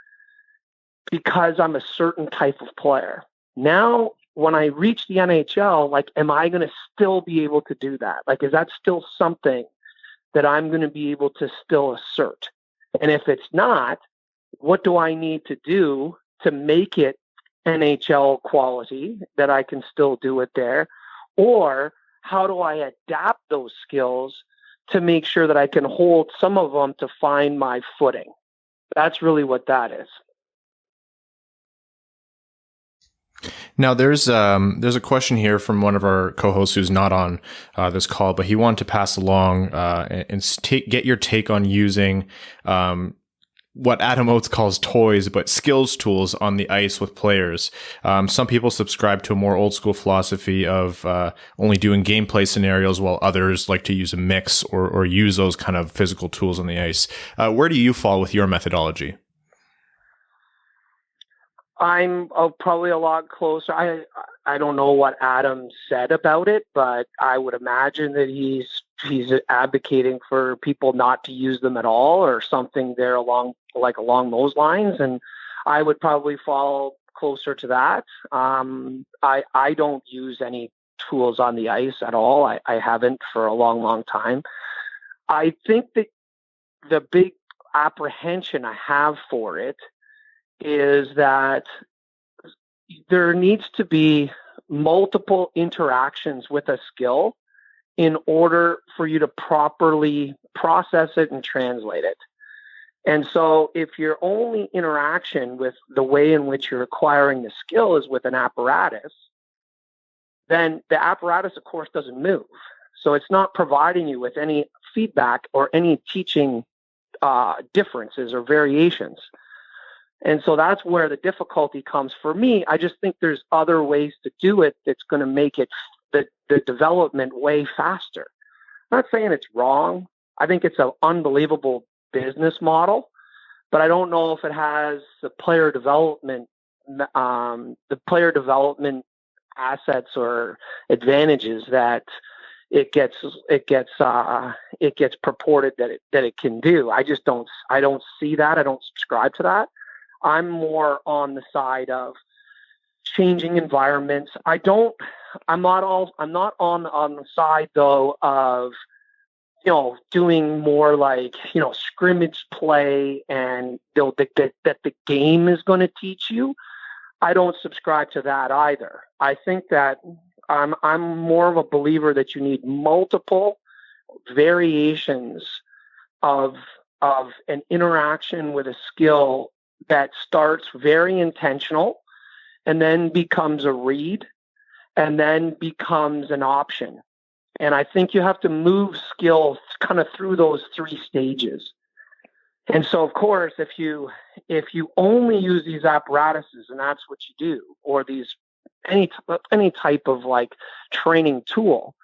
because I'm a certain type of player. Now, when I reach the NHL, like, am I going to still be able to do that? Like, is that still something that I'm going to be able to still assert? And if it's not, what do I need to do to make it NHL quality that I can still do it there? Or how do I adapt those skills to make sure that I can hold some of them to find my footing. That's really what that is. Now, there's a question here from one of our co-hosts who's not on this call, but he wanted to pass along and get your take on using what Adam Oates calls toys, but skills tools on the ice with players. Some people subscribe to a more old school philosophy of only doing gameplay scenarios, while others like to use a mix or use those kind of physical tools on the ice. Where do you fall with your methodology? I'm probably a lot closer. I don't know what Adam said about it, but I would imagine that he's advocating for people not to use them at all, or something there along those lines. And I would probably fall closer to that. I don't use any tools on the ice at all. I haven't for a long, long time. I think that the big apprehension I have for it is that there needs to be multiple interactions with a skill in order for you to properly process it and translate it. And so if your only interaction with the way in which you're acquiring the skill is with an apparatus, then the apparatus, of course, doesn't move. So it's not providing you with any feedback or any teaching differences or variations. And so that's where the difficulty comes for me. I just think there's other ways to do it that's going to make it the development way faster. I'm not saying it's wrong. I think it's an unbelievable business model, but I don't know if it has the player development assets or advantages that it gets purported that it can do. I don't see that. I don't subscribe to that. I'm more on the side of changing environments. I'm not on the side though of, doing more like, scrimmage play and that the game is going to teach you. I don't subscribe to that either. I think that I'm more of a believer that you need multiple variations of an interaction with a skill that starts very intentional and then becomes a read and then becomes an option. And I think you have to move skills kind of through those three stages. And so, of course, if you only use these apparatuses and that's what you do, or any type of like training tool,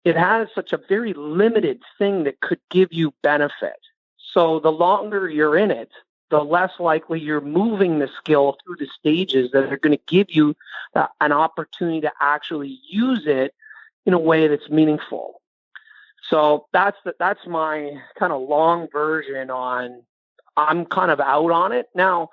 it has such a very limited thing that could give you benefit. So the longer you're in it, the less likely you're moving the skill through the stages that are going to give you an opportunity to actually use it in a way that's meaningful. So that's my kind of long version on, I'm kind of out on it. Now,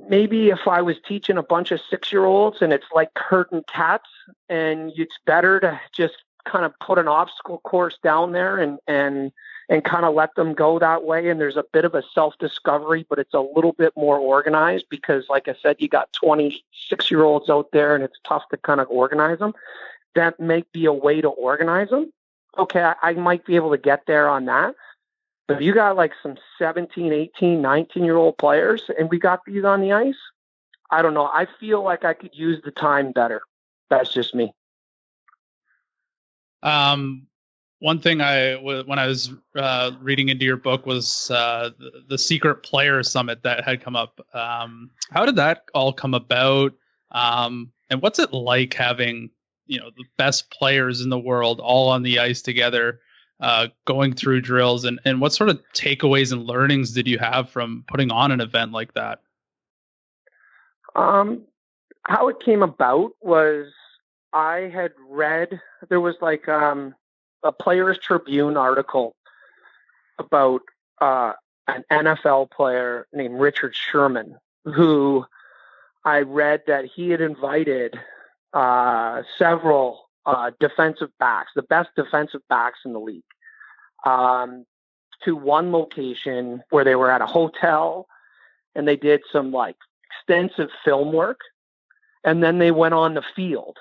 maybe if I was teaching a bunch of 6-year-olds and it's like herding cats, and it's better to just kind of put an obstacle course down there and kind of let them go that way. And there's a bit of a self-discovery, but it's a little bit more organized because, like I said, you got 26-year-olds out there and it's tough to kind of organize them. That might be a way to organize them. Okay, I might be able to get there on that. But if you got like some 17, 18, 19-year-old players and we got these on the ice, I don't know. I feel like I could use the time better. That's just me. One thing when I was reading into your book was the Secret Player Summit that had come up. How did that all come about? And what's it like having the best players in the world all on the ice together, going through drills, and what sort of takeaways and learnings did you have from putting on an event like that? How it came about was I had read, there was like a Players Tribune article about an NFL player named Richard Sherman, who I read that he had invited several defensive backs, the best defensive backs in the league, to one location where they were at a hotel and they did some like extensive film work. And then they went on the field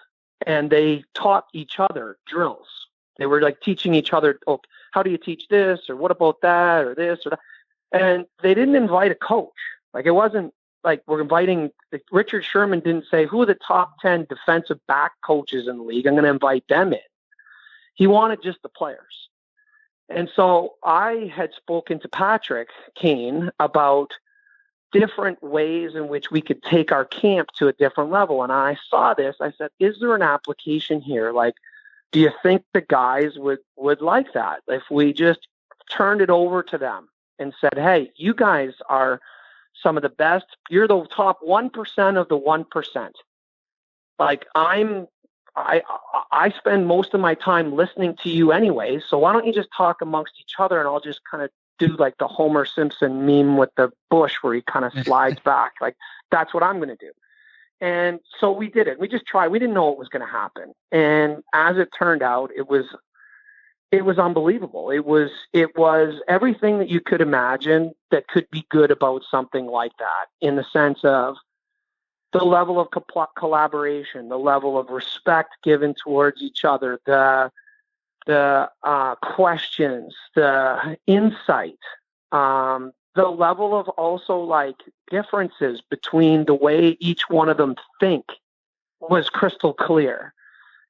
and they taught each other drills. They were like teaching each other, oh, how do you teach this? Or what about that? Or this or that. And they didn't invite a coach. Like, it wasn't like we're inviting, like, Richard Sherman didn't say, who are the top 10 defensive back coaches in the league? I'm going to invite them in. He wanted just the players. And so I had spoken to Patrick Kane about different ways in which we could take our camp to a different level. And I saw this. I said, is there an application here? Like, do you think the guys would like that if we just turned it over to them and said, hey, you guys are some of the best. You're the top 1% of the 1%. Like, I spend most of my time listening to you anyway, so why don't you just talk amongst each other, and I'll just kind of do like the Homer Simpson meme with the bush where he kind of slides back. Like, that's what I'm going to do. And so we did it. We just tried. We didn't know what was going to happen. And as it turned out, it was unbelievable. It was everything that you could imagine that could be good about something like that, in the sense of the level of collaboration, the level of respect given towards each other, the questions, the insight, the level of also like differences between the way each one of them think was crystal clear,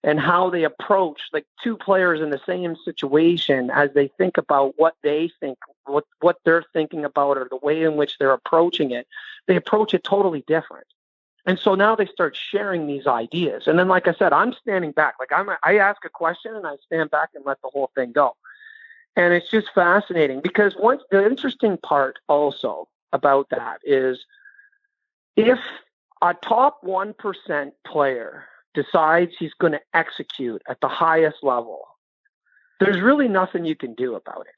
and how they approach, like, two players in the same situation as they think about what they think, what they're thinking about, or the way in which they're approaching it. They approach it totally different. And so now they start sharing these ideas. And then, like I said, I'm standing back. Like, I ask a question and I stand back and let the whole thing go. And it's just fascinating, because the interesting part also about that is, if a top 1% player decides he's going to execute at the highest level, there's really nothing you can do about it.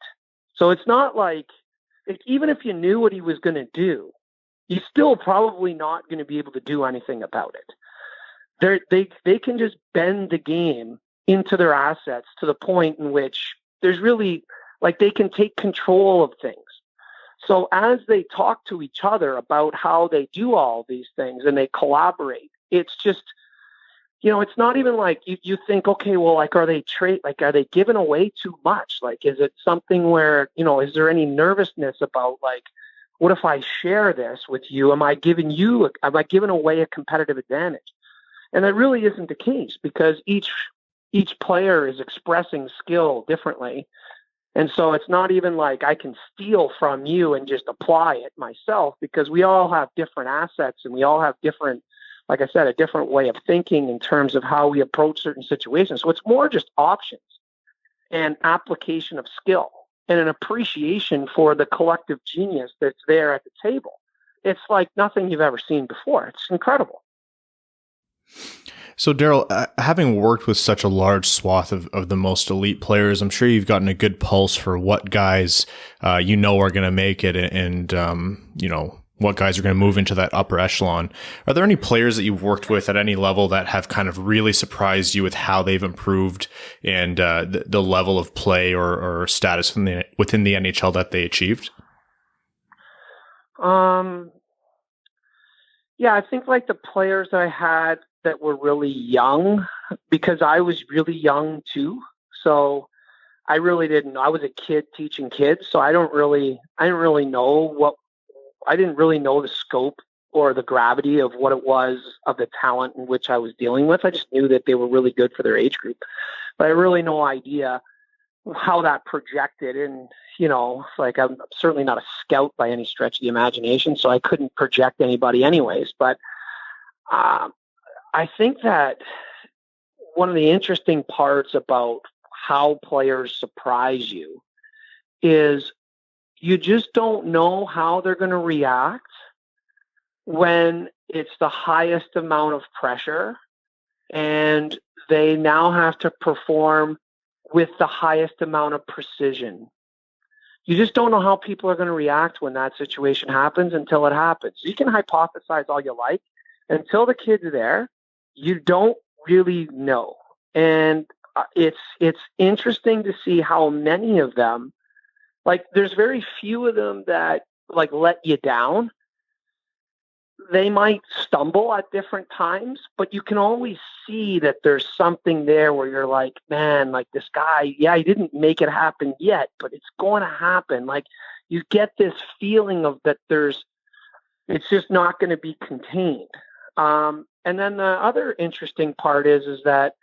So it's not like even if you knew what he was going to do, you're still probably not going to be able to do anything about it. They can just bend the game into their assets to the point in which there's really, like, they can take control of things. So as they talk to each other about how they do all these things and they collaborate, it's just, it's not even like you think, okay, well, like, are they giving away too much? Like, is it something where, is there any nervousness about, like, what if I share this with you? Am I giving away a competitive advantage? And that really isn't the case, because each player is expressing skill differently. And so it's not even like I can steal from you and just apply it myself, because we all have different assets and we all have different, like I said, a different way of thinking in terms of how we approach certain situations. So it's more just options and application of skill and an appreciation for the collective genius that's there at the table. It's like nothing you've ever seen before. It's incredible. So, Daryl, having worked with such a large swath of the most elite players, I'm sure you've gotten a good pulse for what guys are going to make it, and what guys are going to move into that upper echelon. Are there any players that you've worked with at any level that have kind of really surprised you with how they've improved and the level of play or status within the NHL that they achieved? Yeah, I think like the players that I had that were really young, because I was really young too. So I really didn't know. I was a kid teaching kids, so I didn't really know the scope or the gravity of what it was of the talent in which I was dealing with. I just knew that they were really good for their age group, but I really no idea how that projected. And, like, I'm certainly not a scout by any stretch of the imagination, so I couldn't project anybody anyways. But I think that one of the interesting parts about how players surprise you is you just don't know how they're going to react when it's the highest amount of pressure and they now have to perform with the highest amount of precision. You just don't know how people are going to react when that situation happens until it happens. You can hypothesize all you like. Until the kid's there, you don't really know. And it's interesting to see how many of them, like, there's very few of them that, like, let you down. they might stumble at different times, but you can always see that there's something there where you're like, man, like this guy, yeah, he didn't make it happen yet, but it's going to happen. Like you get this feeling of that it's just not going to be contained. And then the other interesting part is that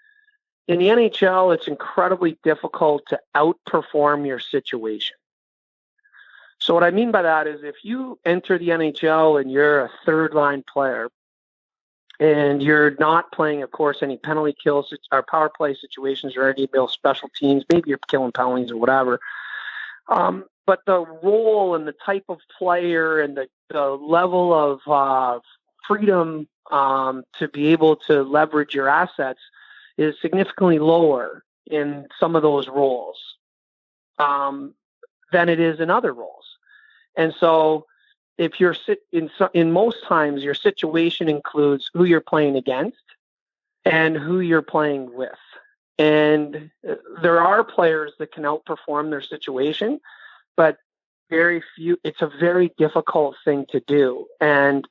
in the NHL, it's incredibly difficult to outperform your situation. So what I mean by that is if you enter the NHL and you're a third line player and you're not playing, of course, any penalty kills or power play situations or any special teams, maybe you're killing penalties or whatever. But the role and the type of player and the level of freedom to be able to leverage your assets is significantly lower in some of those roles than it is in other roles. And so if you're in most times, your situation includes who you're playing against and who you're playing with. And there are players that can outperform their situation, but very few, it's a very difficult thing to do. And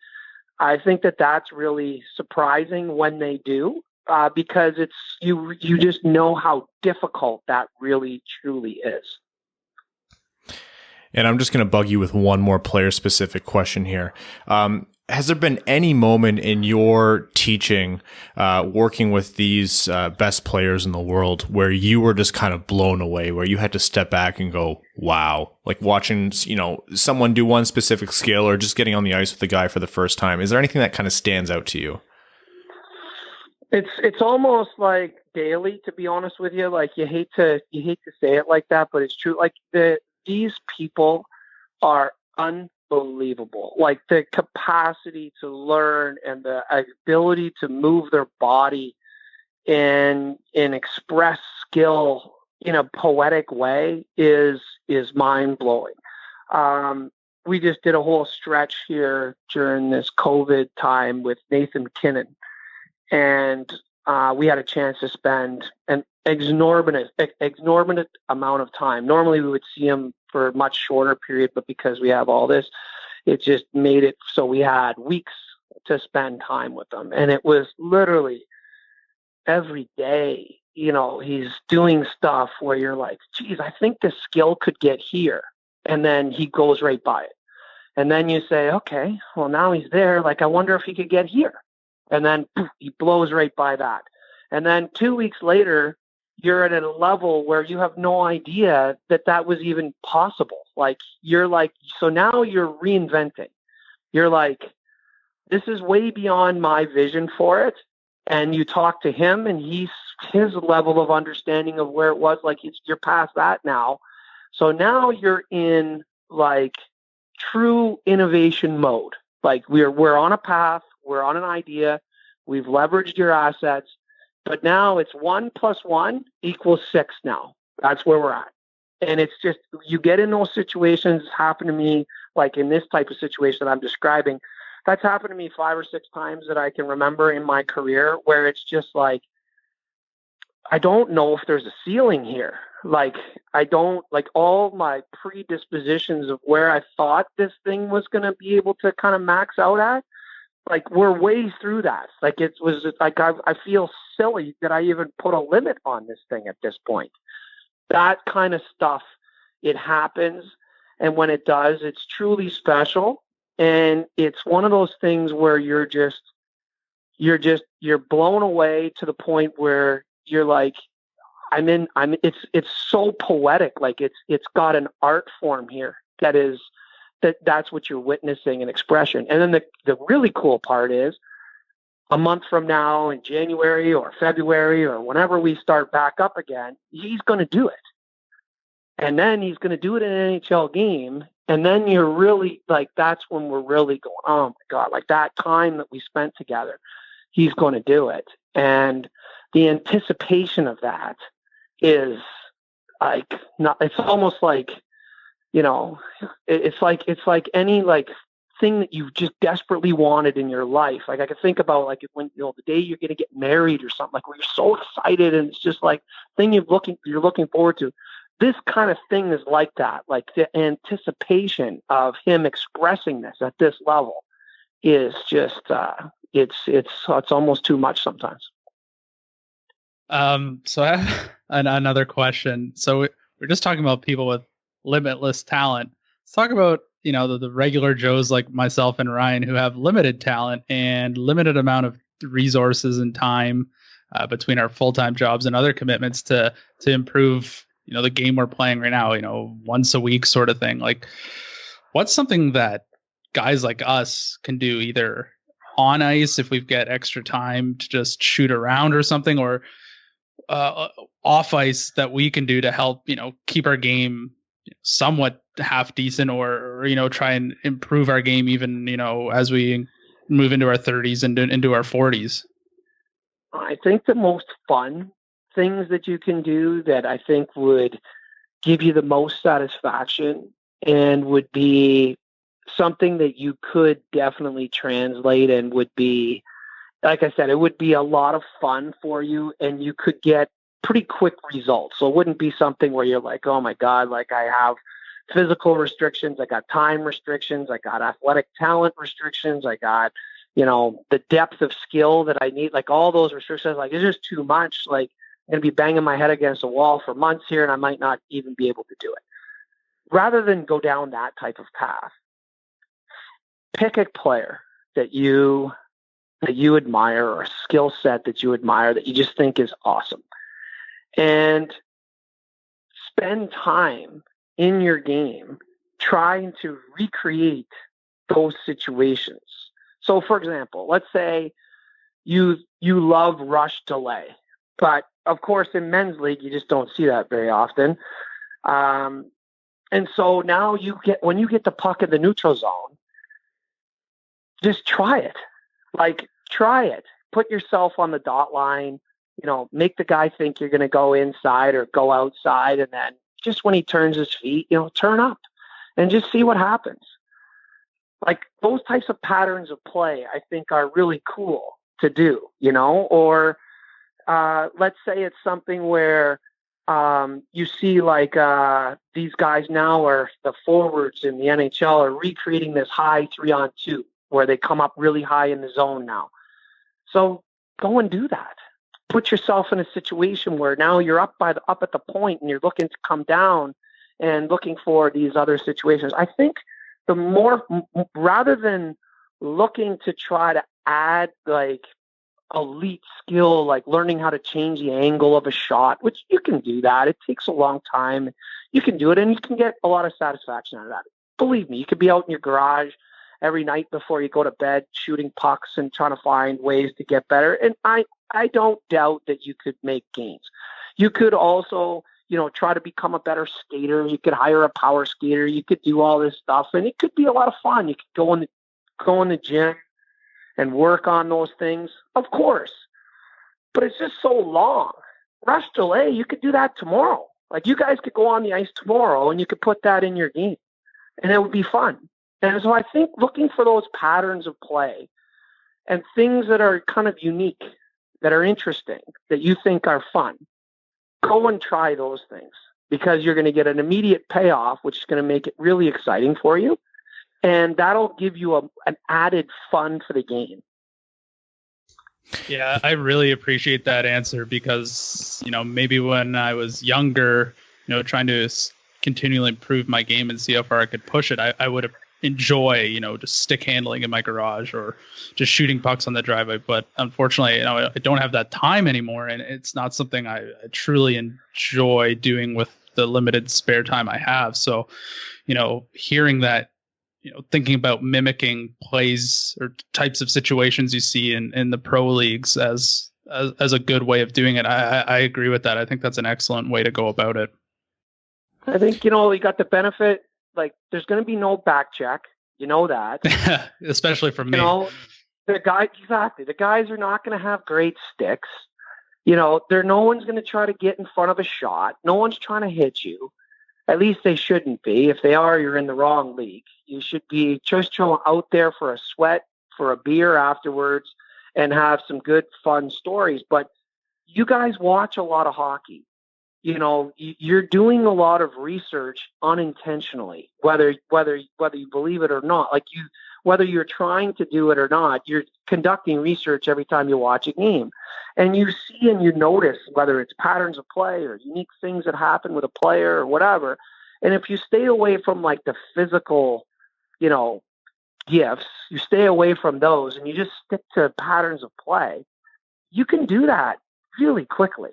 I think that that's really surprising when they do, because it's, you just know how difficult that really truly is. And I'm just going to bug you with one more player-specific question here. Has there been any moment in your teaching, working with these best players in the world, where you were just kind of blown away, where you had to step back and go, wow, like watching, someone do one specific skill or just getting on the ice with the guy for the first time? Is there anything that kind of stands out to you? It's almost like daily, to be honest with you. Like you hate to say it like that, but it's true. Like these people are unbelievable. Like the capacity to learn and the ability to move their body and express skill in a poetic way is mind blowing. We just did a whole stretch here during this COVID time with Nathan McKinnon, and we had a chance to spend an exorbitant amount of time. Normally we would see him for a much shorter period, but because we have all this, it just made it so we had weeks to spend time with them. And it was literally every day, he's doing stuff where you're like, geez, I think this skill could get here. And then he goes right by it. And then you say, okay, well, now he's there. Like, I wonder if he could get here. And then poof, he blows right by that. And then 2 weeks later, you're at a level where you have no idea that was even possible. Like, you're like, so now you're reinventing. You're like, this is way beyond my vision for it. And you talk to him and his level of understanding of where it was, like you're past that now. So now you're in like true innovation mode. Like we're on a path, we're on an idea, we've leveraged your assets. But now it's 1 + 1 = 6 now. That's where we're at. And it's just, you get in those situations. It's happened to me, like in this type of situation that I'm describing. That's happened to me 5 or 6 times that I can remember in my career, where it's just like, I don't know if there's a ceiling here. Like, I don't, like all my predispositions of where I thought this thing was going to be able to kind of max out at, like we're way through that. Like it was like, I feel silly that I even put a limit on this thing at this point. That kind of stuff, it happens. And when it does, it's truly special. And it's one of those things where you're blown away to the point where you're like, it's so poetic. Like it's got an art form here that's what you're witnessing, an expression. And then the really cool part is, a month from now in January or February or whenever we start back up again, he's going to do it. And then he's going to do it in an NHL game. And then you're really like, that's when we're really going, oh my God, like that time that we spent together, he's going to do it. And the anticipation of that is like, it's almost like, it's like any like thing that you've just desperately wanted in your life. Like I could think about like when the day you're going to get married or something, like where you're so excited and it's just like thing you're looking forward to. This kind of thing is like that, like the anticipation of him expressing this at this level is just it's almost too much sometimes. So I have another question. So we're just talking about people with limitless talent. Let's talk about, the regular Joes like myself and Ryan who have limited talent and limited amount of resources and time between our full-time jobs and other commitments to improve, the game we're playing right now, once a week sort of thing. Like, what's something that guys like us can do either on ice if we've got extra time to just shoot around or something, or off ice that we can do to help, keep our game somewhat half decent, or try and improve our game even, as we move into our 30s and into our 40s? I think the most fun things that you can do that I think would give you the most satisfaction and would be something that you could definitely translate and would be, like I said, it would be a lot of fun for you and you could get pretty quick results. So it wouldn't be something where you're like, oh my God, like I have physical restrictions, I got time restrictions, I got athletic talent restrictions, I got, the depth of skill that I need, like all those restrictions, like it's just too much. Like I'm going to be banging my head against a wall for months here and I might not even be able to do it. Rather than go down that type of path, pick a player that you admire or a skill set that you admire that you just think is awesome. And spend time in your game trying to recreate those situations. So for example, let's say you love rush delay, but of course in men's league, you just don't see that very often. And so now when you get the puck in the neutral zone, just try it. Like try it. Put yourself on the dot line, make the guy think you're going to go inside or go outside. And then just when he turns his feet, turn up and just see what happens. Like those types of patterns of play, I think are really cool to do, or let's say it's something where you see like these guys now are the forwards in the NHL are recreating this high 3-on-2 where they come up really high in the zone now. So go and do that. Put yourself in a situation where now you're up at the point and you're looking to come down and looking for these other situations. I think the more, rather than looking to try to add like elite skill, like learning how to change the angle of a shot, which you can do that. It takes a long time. You can do it and you can get a lot of satisfaction out of that. Believe me, you could be out in your garage every night before you go to bed shooting pucks and trying to find ways to get better. And I don't doubt that you could make gains. You could also, try to become a better skater. You could hire a power skater. You could do all this stuff and it could be a lot of fun. You could go in the gym and work on those things, of course. But it's just so long. Rush delay, you could do that tomorrow. Like you guys could go on the ice tomorrow and you could put that in your game and it would be fun. And so I think looking for those patterns of play and things that are kind of unique, that are interesting, that you think are fun, go and try those things because you're going to get an immediate payoff, which is going to make it really exciting for you. And that'll give you an added fun for the game. Yeah, I really appreciate that answer because, maybe when I was younger, trying to continually improve my game and see how far I could push it, I would have enjoy, just stick handling in my garage or just shooting pucks on the driveway. But unfortunately, I don't have that time anymore. And it's not something I truly enjoy doing with the limited spare time I have. So, hearing that, thinking about mimicking plays or types of situations you see in the pro leagues as a good way of doing it. I agree with that. I think that's an excellent way to go about it. I think, you got the benefit. Like, there's going to be no back check. You know that. Especially for me. The guys are not going to have great sticks. No one's going to try to get in front of a shot. No one's trying to hit you. At least they shouldn't be. If they are, you're in the wrong league. You should be just out there for a sweat, for a beer afterwards, and have some good, fun stories. But you guys watch a lot of hockey. You're doing a lot of research unintentionally, whether you believe it or not. Like whether you're trying to do it or not, you're conducting research every time you watch a game. And you see and you notice whether it's patterns of play or unique things that happen with a player or whatever. And if you stay away from like the physical, gifts, you stay away from those and you just stick to patterns of play, you can do that really quickly.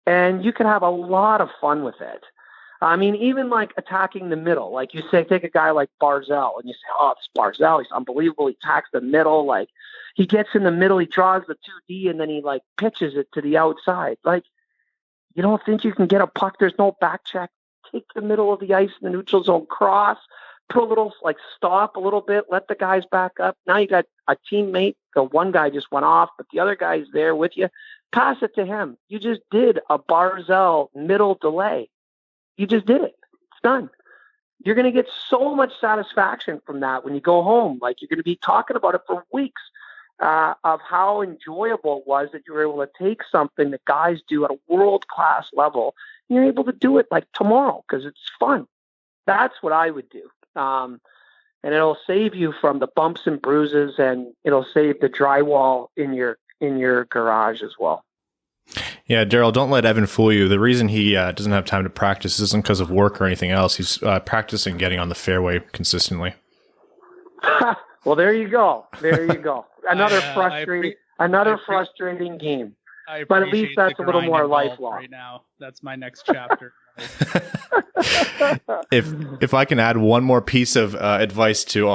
And you can have a lot of fun with it. I mean, even like attacking the middle, like you say, take a guy like Barzal and you say, oh, this Barzal, he's unbelievable. He attacks the middle. Like he gets in the middle, he draws the 2D and then he like pitches it to the outside. Like, you don't think you can get a puck? There's no back check. Take the middle of the ice in the neutral zone, cross, put a little, like stop a little bit, let the guys back up. Now you got a teammate. The one guy just went off, but the other guy's there with you. Pass it to him. You just did a Barzal middle delay. You just did it. It's done. You're going to get so much satisfaction from that when you go home. Like you're going to be talking about it for weeks of how enjoyable it was that you were able to take something that guys do at a world-class level. And you're able to do it like tomorrow because it's fun. That's what I would do. And it'll save you from the bumps and bruises, and it'll save the drywall in your garage as well. Yeah, Daryl, don't let Evan fool you. The reason he doesn't have time to practice isn't because of work or anything else. He's practicing getting on the fairway consistently. Well, there you go. There you go. Another frustrating game. But at least that's a little more lifelong. Right now, that's my next chapter. If I can add one more piece of advice to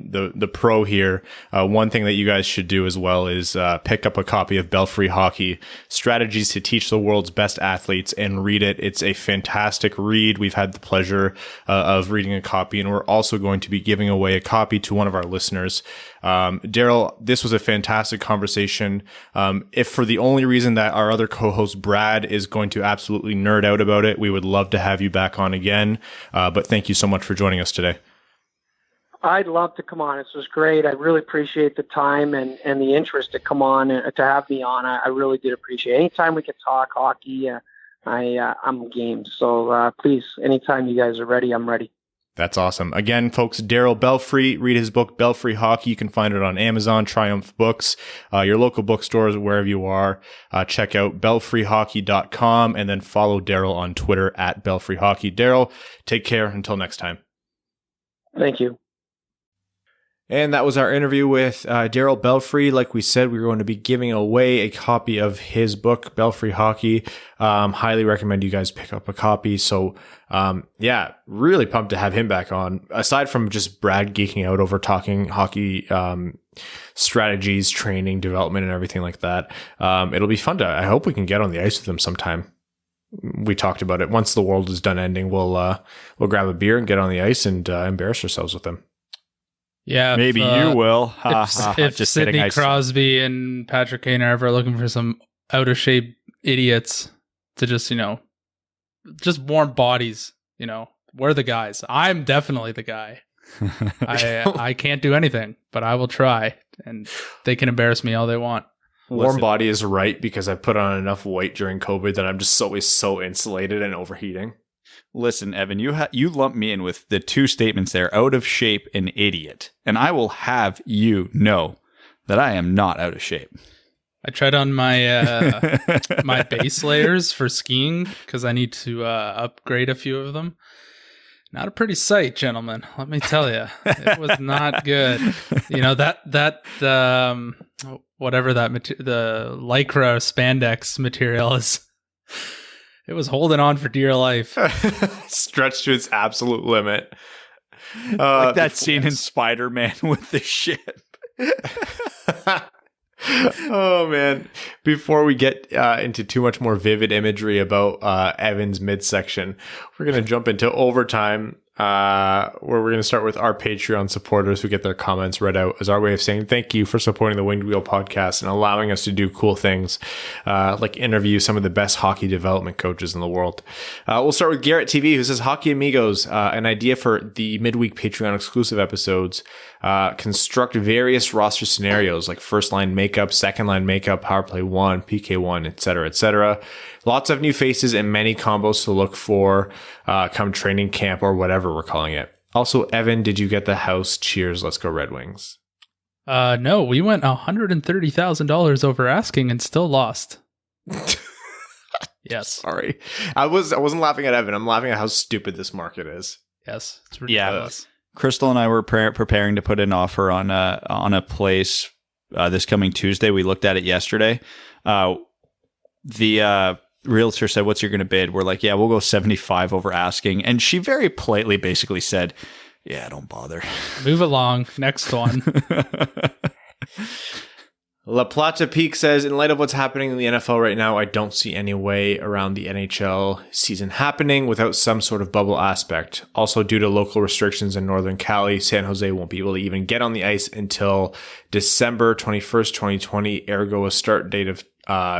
the pro here, one thing that you guys should do as well is pick up a copy of Belfry Hockey: Strategies to Teach the World's Best Athletes and read it. It's a fantastic read. We've had the pleasure of reading a copy, and we're also going to be giving away a copy to one of our listeners. Daryl, this was a fantastic conversation. If for the only reason that our other co-host Brad is going to absolutely nerd out about it, we would love to have you back on again. But thank you so much for joining us today. I'd love to come on. This was great. I really appreciate the time and the interest to come on and to have me on. I really did appreciate it. Anytime we could talk hockey, I'm game. So please, anytime you guys are ready, I'm ready. That's awesome. Again, folks, Daryl Belfry, read his book, Belfry Hockey. You can find it on Amazon, Triumph Books, your local bookstores, wherever you are. Check out belfryhockey.com and then follow Daryl on Twitter at belfryhockey. Daryl, take care. Until next time. Thank you. And that was our interview with Daryl Belfry. Like we said, we were going to be giving away a copy of his book, Belfry Hockey. Highly recommend you guys pick up a copy. So, really pumped to have him back on. Aside from just Brad geeking out over talking hockey strategies, training, development, and everything like that, it'll be fun I hope we can get on the ice with him sometime. We talked about it. Once the world is done ending, we'll grab a beer and get on the ice and embarrass ourselves with him. Yeah, maybe you will. If just Sidney kidding. Crosby and Patrick Kane are ever looking for some out of shape idiots to just warm bodies, we're the guys. I'm definitely the guy. I can't do anything, but I will try, and they can embarrass me all they want. Warm body is right, because I've put on enough weight during COVID that I'm just always so insulated and overheating. Listen, Evan, you lump me in with the two statements there, out of shape and idiot. And I will have you know that I am not out of shape. I tried on my my base layers for skiing because I need to upgrade a few of them. Not a pretty sight, gentlemen. Let me tell you, it was not good. Whatever the Lycra spandex material is. It was holding on for dear life. Stretched to its absolute limit. Like that scene in Spider-Man with the ship. Oh, man. Before we get into too much more vivid imagery about Evan's midsection, we're going to jump into overtime, where we're going to start with our Patreon supporters who get their comments read out as our way of saying thank you for supporting the Winged Wheel podcast and allowing us to do cool things like interview some of the best hockey development coaches in the world. We'll start with Garrett TV, who says, Hockey Amigos, an idea for the midweek Patreon exclusive episodes. Construct various roster scenarios like first line makeup, second line makeup, power play 1, PK 1, etc., etc. Lots of new faces and many combos to look for come training camp or whatever we're calling it. Also, Evan, did you get the house? Cheers, let's go Red Wings. No, we went $130,000 over asking and still lost. Yes. Sorry. I wasn't laughing at Evan. I'm laughing at how stupid this market is. Yes. It's ridiculous. Crystal and I were preparing to put an offer on a place this coming Tuesday. We looked at it yesterday. The realtor said, "What's you're going to bid?" We're like, "Yeah, we'll go 75 over asking." And she very politely basically said, "Yeah, don't bother. Move along. Next one." La Plata Peak says, in light of what's happening in the NFL right now, I don't see any way around the NHL season happening without some sort of bubble aspect. Also, due to local restrictions in Northern Cali, San Jose won't be able to even get on the ice until December 21st, 2020. Ergo, a start date of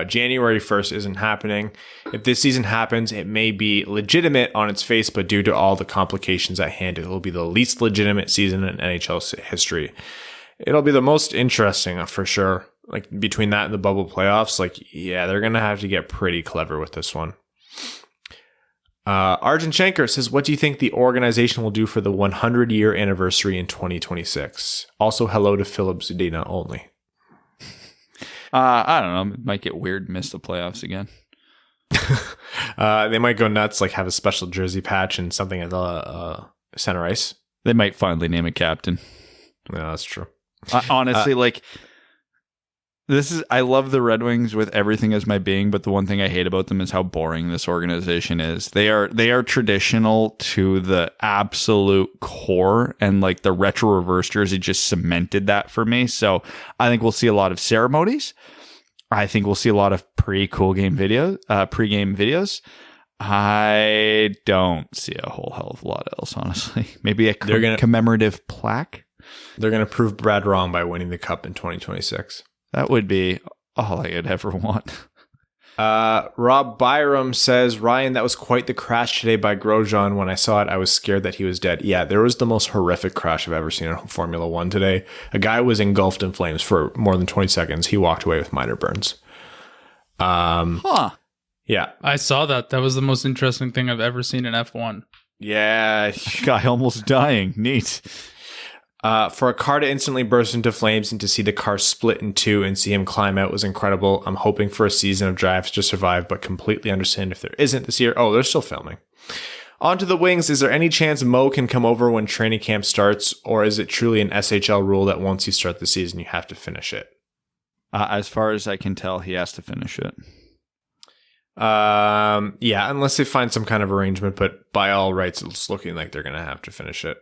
January 1st isn't happening. If this season happens, it may be legitimate on its face, but due to all the complications at hand, it will be the least legitimate season in NHL history. It'll be the most interesting for sure. Like between that and the bubble playoffs, like, yeah, they're going to have to get pretty clever with this one. Arjun Shankar says, what do you think the organization will do for the 100-year anniversary in 2026? Also, hello to Philip Zadina only. I don't know. It might get weird, miss the playoffs again. They might go nuts, like have a special jersey patch and something at the center ice. They might finally name a captain. No, that's true. Honestly, I love the Red Wings with everything as my being, but the one thing I hate about them is how boring this organization is. They are traditional to the absolute core, and like the retro reverse jersey just cemented that for me. So I think we'll see a lot of ceremonies. I think we'll see a lot of pregame videos. I don't see a whole hell of a lot else, honestly. Maybe a commemorative plaque. They're going to prove Brad wrong by winning the cup in 2026. That would be all I could ever want. Rob Byram says, Ryan, that was quite the crash today by Grosjean. When I saw it, I was scared that he was dead. Yeah, there was the most horrific crash I've ever seen in Formula One today. A guy was engulfed in flames for more than 20 seconds. He walked away with minor burns. Yeah. I saw that. That was the most interesting thing I've ever seen in F1. Yeah. Guy almost dying. Neat. For a car to instantly burst into flames and to see the car split in two and see him climb out was incredible. I'm hoping for a season of drives to survive, but completely understand if there isn't this year. Oh, they're still filming. On to the Wings. Is there any chance Mo can come over when training camp starts, or is it truly an SHL rule that once you start the season, you have to finish it? As far as I can tell, he has to finish it. Yeah, unless they find some kind of arrangement, but by all rights, it's looking like they're going to have to finish it.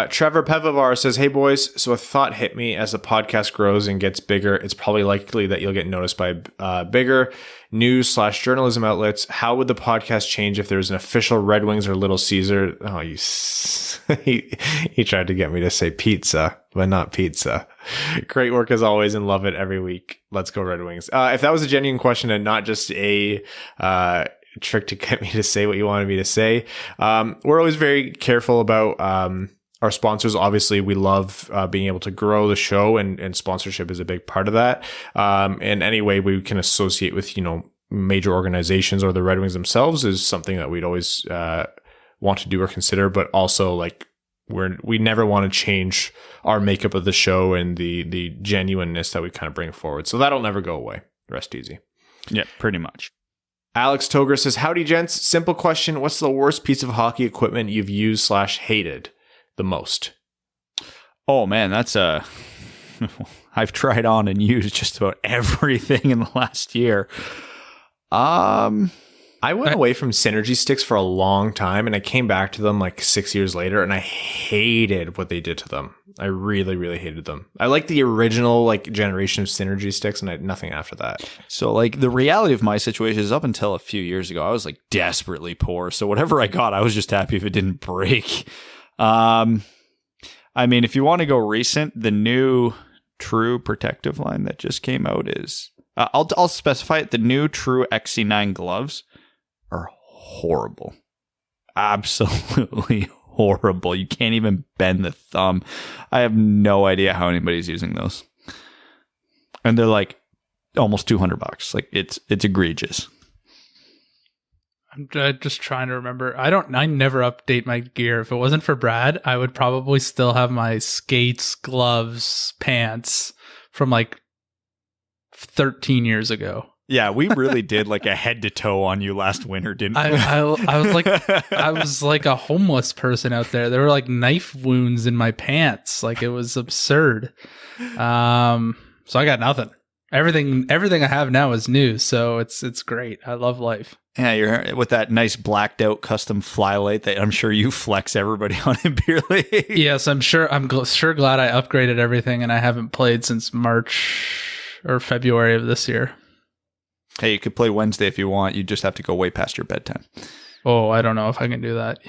Trevor Pevovar says, hey boys, so a thought hit me. As the podcast grows and gets bigger, it's probably likely that you'll get noticed by bigger news/journalism outlets. How would the podcast change if there was an official Red Wings or Little Caesar? Oh, he tried to get me to say pizza, but not pizza. Great work as always and love it every week. Let's go Red Wings. If that was a genuine question and not just a trick to get me to say what you wanted me to say, we're always very careful about our sponsors. Obviously, we love being able to grow the show, and sponsorship is a big part of that. And any way we can associate with, major organizations or the Red Wings themselves is something that we'd always want to do or consider. But also, like, we never want to change our makeup of the show and the genuineness that we kind of bring forward. So that'll never go away. Rest easy. Yeah, pretty much. Alex Toger says, howdy, gents. Simple question. What's the worst piece of hockey equipment you've used/hated the most? Oh man, that's I've tried on and used just about everything in the last year. I went away from Synergy sticks for a long time, and I came back to them like 6 years later, and I hated what they did to them. I really, really hated them. I like the original generation of Synergy sticks, and I had nothing after that. So the reality of my situation is, up until a few years ago, I was desperately poor. So whatever I got, I was just happy if it didn't break. I mean, if you want to go recent, the new True Protective line that just came out is, I'll specify it. The new True XC9 gloves are horrible. Absolutely horrible. You can't even bend the thumb. I have no idea how anybody's using those. And they're almost $200. It's egregious. I'm just trying to remember. I never update my gear. If it wasn't for Brad, I would probably still have my skates, gloves, pants from like 13 years ago. Yeah, we really did like a head to toe on you last winter, didn't we? I was like a homeless person out there. There were like knife wounds in my pants. Like it was absurd. So I got nothing. Everything I have now is new, so it's great. I love life. Yeah, you're with that nice blacked out custom flylight that I'm sure you flex everybody on in Beer League. Yes, I'm sure glad I upgraded everything, and I haven't played since March or February of this year. Hey, you could play Wednesday if you want. You just have to go way past your bedtime. Oh, I don't know if I can do that.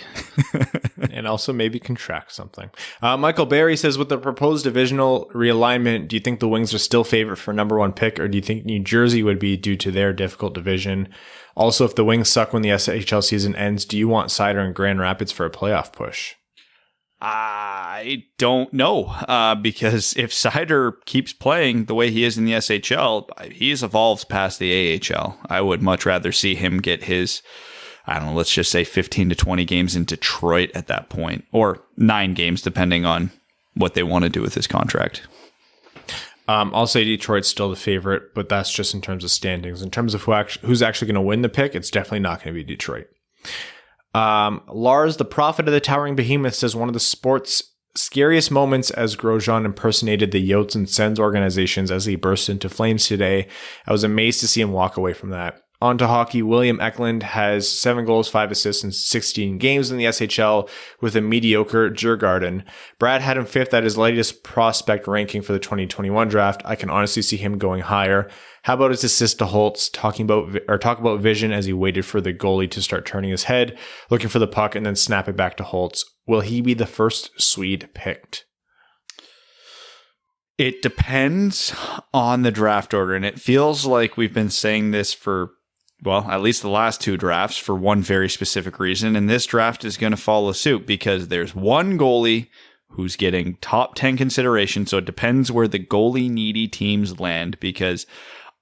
And also maybe contract something. Michael Barry says, with the proposed divisional realignment, do you think the Wings are still favorite for number one pick, or do you think New Jersey would be due to their difficult division? Also, if the Wings suck when the SHL season ends, do you want Cider and Grand Rapids for a playoff push? I don't know, because if Cider keeps playing the way he is in the SHL, he's evolved past the AHL. I would much rather see him get his, I don't know, let's just say 15 to 20 games in Detroit at that point, or 9 games, depending on what they want to do with his contract. I'll say Detroit's still the favorite, but that's just in terms of standings. In terms of who's actually going to win the pick, it's definitely not going to be Detroit. Lars, the prophet of the towering behemoth, says one of the sport's scariest moments as Grosjean impersonated the Yotes and Sens organizations as he burst into flames today. I was amazed to see him walk away from that. On to hockey, William Eklund has 7 goals, 5 assists in 16 games in the SHL with a mediocre Djurgården. Brad had him 5th at his latest prospect ranking for the 2021 draft. I can honestly see him going higher. How about his assist to Holtz? Talk about vision as he waited for the goalie to start turning his head, looking for the puck, and then snap it back to Holtz. Will he be the first Swede picked? It depends on the draft order, and it feels like we've been saying this for, well, at least the last 2 drafts for one very specific reason, and this draft is going to follow suit because there's one goalie who's getting top 10 consideration, so it depends where the goalie-needy teams land, because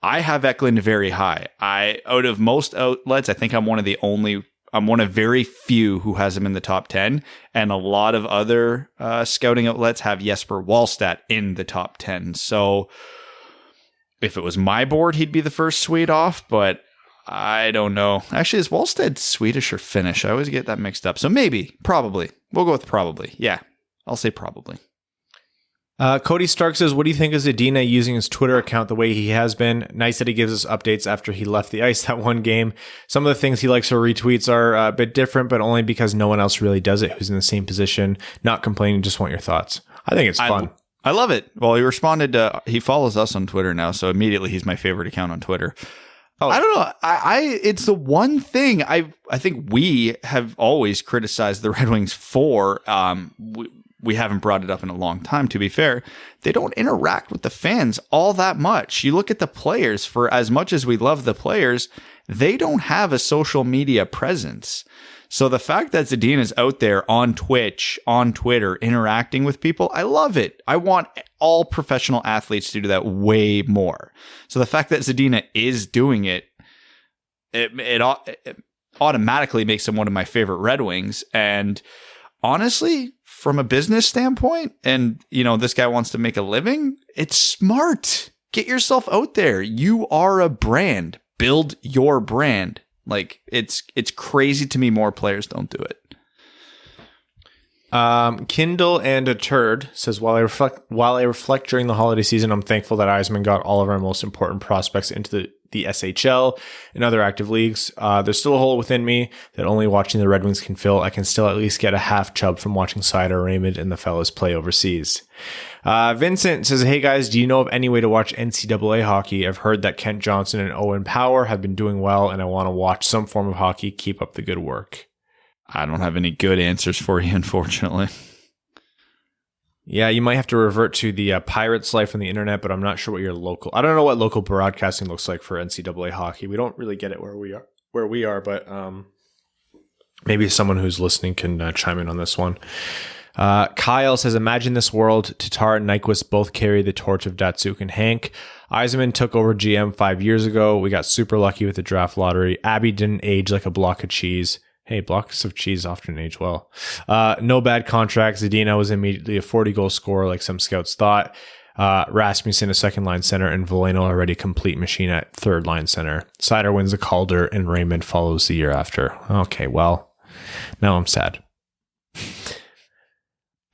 I have Eklund very high. Out of most outlets, I think I'm one of very few who has him in the top 10, and a lot of other scouting outlets have Jesper Wallstedt in the top 10. So if it was my board, he'd be the first Swede off, but I don't know. Actually, is Wallstedt Swedish or Finnish? I always get that mixed up. So maybe, probably. We'll go with probably. Yeah, I'll say probably. Cody Stark says, what do you think of Zadina using his Twitter account the way he has been? Nice that he gives us updates after he left the ice that one game. Some of the things he likes or retweets are a bit different, but only because no one else really does it who's in the same position. Not complaining, just want your thoughts. I think it's fun. I love it. Well, he responded, he follows us on Twitter now, so immediately he's my favorite account on Twitter. Oh, I don't know. It's the one thing I think we have always criticized the Red Wings for. We haven't brought it up in a long time, to be fair. They don't interact with the fans all that much. You look at the players, for as much as we love the players, they don't have a social media presence. So the fact that Zadina is out there on Twitch, on Twitter, interacting with people, I love it. I want all professional athletes to do that way more. So the fact that Zadina is doing it, it automatically makes him one of my favorite Red Wings. And honestly, from a business standpoint, and this guy wants to make a living, it's smart. Get yourself out there. You are a brand. Build your brand. Like, it's crazy to me more players don't do it. Kindle and a Turd says, while I reflect during the holiday season, I'm thankful that Eisman got all of our most important prospects into the SHL and other active leagues. There's still a hole within me that only watching the Red Wings can fill. I can still at least get a half chub from watching Cider, Raymond, and the fellas play overseas. Vincent says, hey guys, do you know of any way to watch NCAA hockey? I've heard that Kent Johnson and Owen Power have been doing well, and I want to watch some form of hockey. Keep up the good work. I don't have any good answers for you, unfortunately. Yeah, you might have to revert to the Pirates Life on the internet, but I'm not sure what your local... I don't know what local broadcasting looks like for NCAA hockey. We don't really get it where we are, but maybe someone who's listening can chime in on this one. Kyle says, imagine this world. Tatar and Nyquist both carry the torch of Datsuk and Hank. Yzerman took over GM 5 years ago. We got super lucky with the draft lottery. Abby didn't age like a block of cheese. Hey, blocks of cheese often age well. No bad contracts. Zadina was immediately a 40-goal scorer like some scouts thought. Rasmussen a second-line center, and Veleno already complete machine at third-line center. Sider wins the Calder, and Raymond follows the year after. Okay, well, now I'm sad.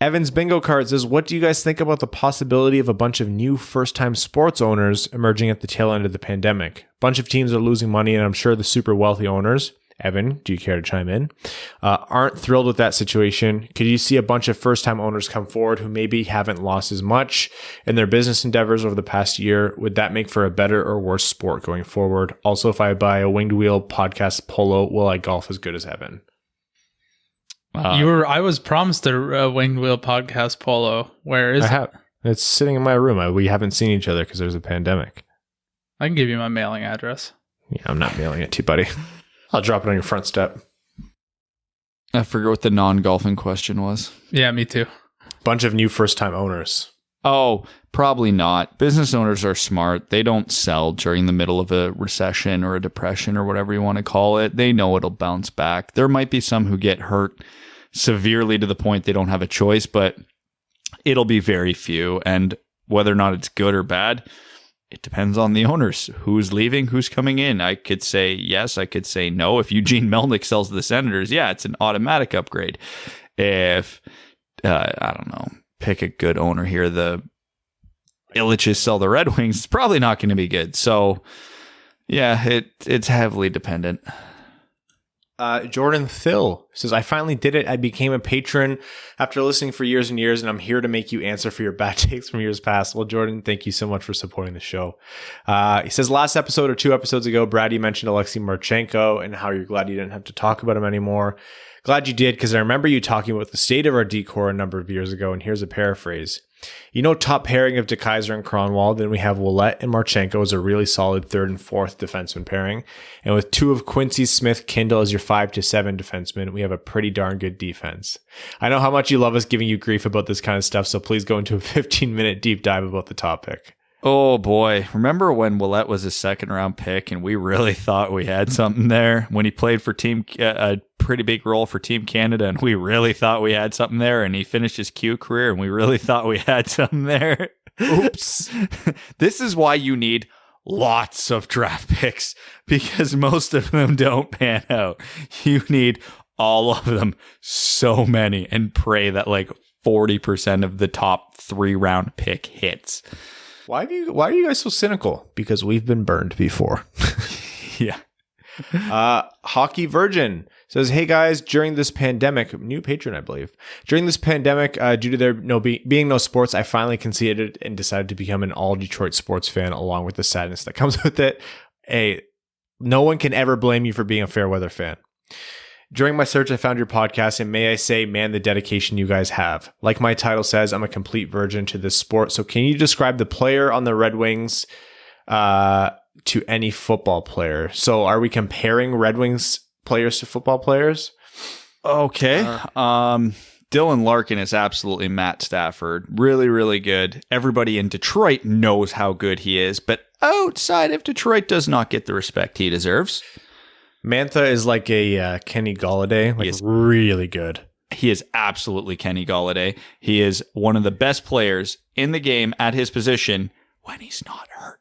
Evan's bingo card says, what do you guys think about the possibility of a bunch of new first-time sports owners emerging at the tail end of the pandemic? A bunch of teams are losing money, and I'm sure the super wealthy owners, Evan, do you care to chime in, aren't thrilled with that situation. Could you see a bunch of first-time owners come forward who maybe haven't lost as much in their business endeavors over the past year? Would that make for a better or worse sport going forward? Also, if I buy a Winged Wheel podcast polo, will I golf as good as Evan? I was promised a Winged Wheel podcast polo. Where is it? It's sitting in my room. We haven't seen each other because there's a pandemic. I can give you my mailing address. Yeah, I'm not mailing it to you, buddy. I'll drop it on your front step. I forget what the non-golfing question was. Yeah, me too. Bunch of new first-time owners. Oh, probably not. Business owners are smart. They don't sell during the middle of a recession or a depression or whatever you want to call it. They know it'll bounce back. There might be some who get hurt severely to the point they don't have a choice, but it'll be very few. And whether or not it's good or bad, it depends on the owners. Who's leaving, who's coming in. I could say yes, I could say no. If Eugene Melnick sells to the Senators, yeah, it's an automatic upgrade. If, I don't know, pick a good owner here, the Illiches sell the Red Wings, it's probably not going to be good. So, yeah, it's heavily dependent. Jordan Thill says, I finally did it. I became a patron after listening for years and years, and I'm here to make you answer for your bad takes from years past. Well, Jordan, thank you so much for supporting the show. He says, last episode or 2 episodes ago, Brad, you mentioned Alexei Marchenko and how you're glad you didn't have to talk about him anymore. Glad you did, because I remember you talking about the state of our decor a number of years ago, and here's a paraphrase. You know, top pairing of DeKaiser and Kronwall, then we have Ouellette and Marchenko as a really solid 3rd and 4th defenseman pairing. And with 2 of Quincy, Smith, Kindle as your 5 to 7 defensemen, we have a pretty darn good defense. I know how much you love us giving you grief about this kind of stuff, so please go into a 15-minute deep dive about the topic. Oh boy. Remember when Ouellette was a 2nd-round pick and we really thought we had something there? When he played for a pretty big role for Team Canada and we really thought we had something there, and he finished his Q career and we really thought we had something there. Oops. This is why you need lots of draft picks, because most of them don't pan out. You need all of them, so many, and pray that like 40% of the top 3-round pick hits. Why are you guys so cynical? Because we've been burned before. Yeah. Hockey Virgin says, hey guys, during this pandemic, new patron, I believe. During this pandemic, due to there being no sports, I finally conceded and decided to become an all Detroit sports fan, along with the sadness that comes with it. Hey, no one can ever blame you for being a fair weather fan. During my search, I found your podcast, and may I say, man, the dedication you guys have. Like my title says, I'm a complete virgin to this sport. So can you describe the player on the Red Wings to any football player? So are we comparing Red Wings players to football players? Okay. Dylan Larkin is absolutely Matt Stafford. Really, really good. Everybody in Detroit knows how good he is, but outside of Detroit does not get the respect he deserves. Mantha is like a Kenny Golladay, like really good. He is absolutely Kenny Golladay. He is one of the best players in the game at his position when he's not hurt.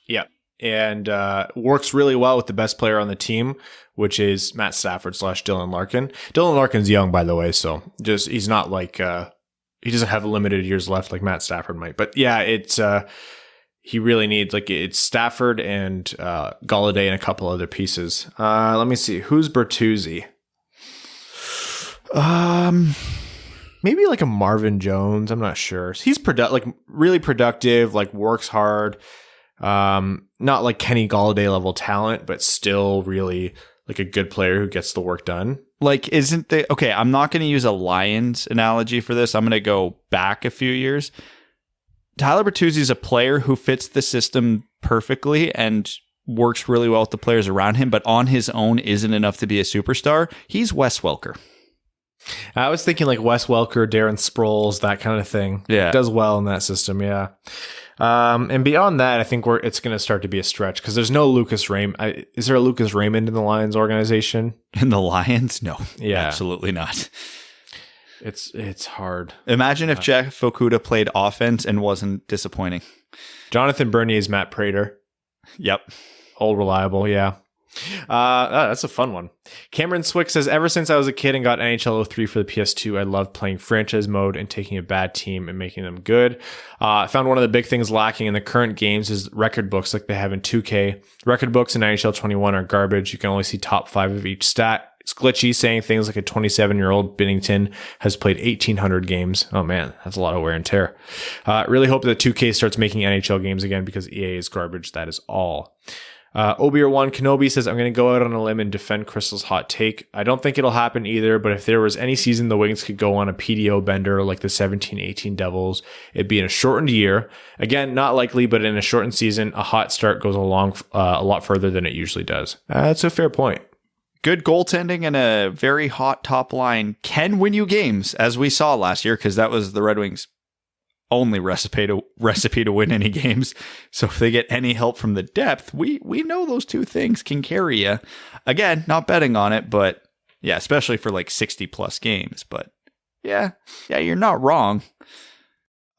Yeah, and works really well with the best player on the team, which is Matt Stafford / Dylan Larkin. Dylan Larkin's young, by the way, so just he's not like he doesn't have limited years left like Matt Stafford might. But yeah, it's he really needs, like, it's Stafford and Golladay and a couple other pieces. Let me see. Who's Bertuzzi? Maybe like a Marvin Jones. I'm not sure. He's really productive, like works hard. Not like Kenny Golladay level talent, but still really like a good player who gets the work done. Like, okay, I'm not going to use a Lions analogy for this. I'm going to go back a few years. Tyler Bertuzzi is a player who fits the system perfectly and works really well with the players around him, but on his own isn't enough to be a superstar. He's Wes Welker. I was thinking like Wes Welker, Darren Sproles, that kind of thing. Yeah. Does well in that system, yeah. And beyond that, I think it's going to start to be a stretch because there's no Lucas Raymond. Is there a Lucas Raymond in the Lions organization? In the Lions? No. Yeah. Absolutely not. It's hard. Imagine if Jeff Okudah played offense and wasn't disappointing. Jonathan Bernier is Matt Prater. Yep. Old reliable, yeah. That's a fun one. Cameron Swick says, ever since I was a kid and got NHL 03 for the PS2, I loved playing franchise mode and taking a bad team and making them good. I found one of the big things lacking in the current games is record books like they have in 2K. Record books in NHL 21 are garbage. You can only see top 5 of each stat. It's glitchy, saying things like a 27-year-old Binnington has played 1,800 games. Oh man, that's a lot of wear and tear. Really hope that 2K starts making NHL games again because EA is garbage. That is all. Obi-Wan Kenobi says, I'm going to go out on a limb and defend Crystal's hot take. I don't think it'll happen either, but if there was any season the Wings could go on a PDO bender like the 17-18 Devils, it'd be in a shortened year. Again, not likely, but in a shortened season, a hot start goes a lot further than it usually does. That's a fair point. Good goaltending and a very hot top line can win you games, as we saw last year, because that was the Red Wings' only recipe to win any games. So if they get any help from the depth, we know those two things can carry you. Again, not betting on it, but yeah, especially for like 60 plus games. But yeah, you're not wrong.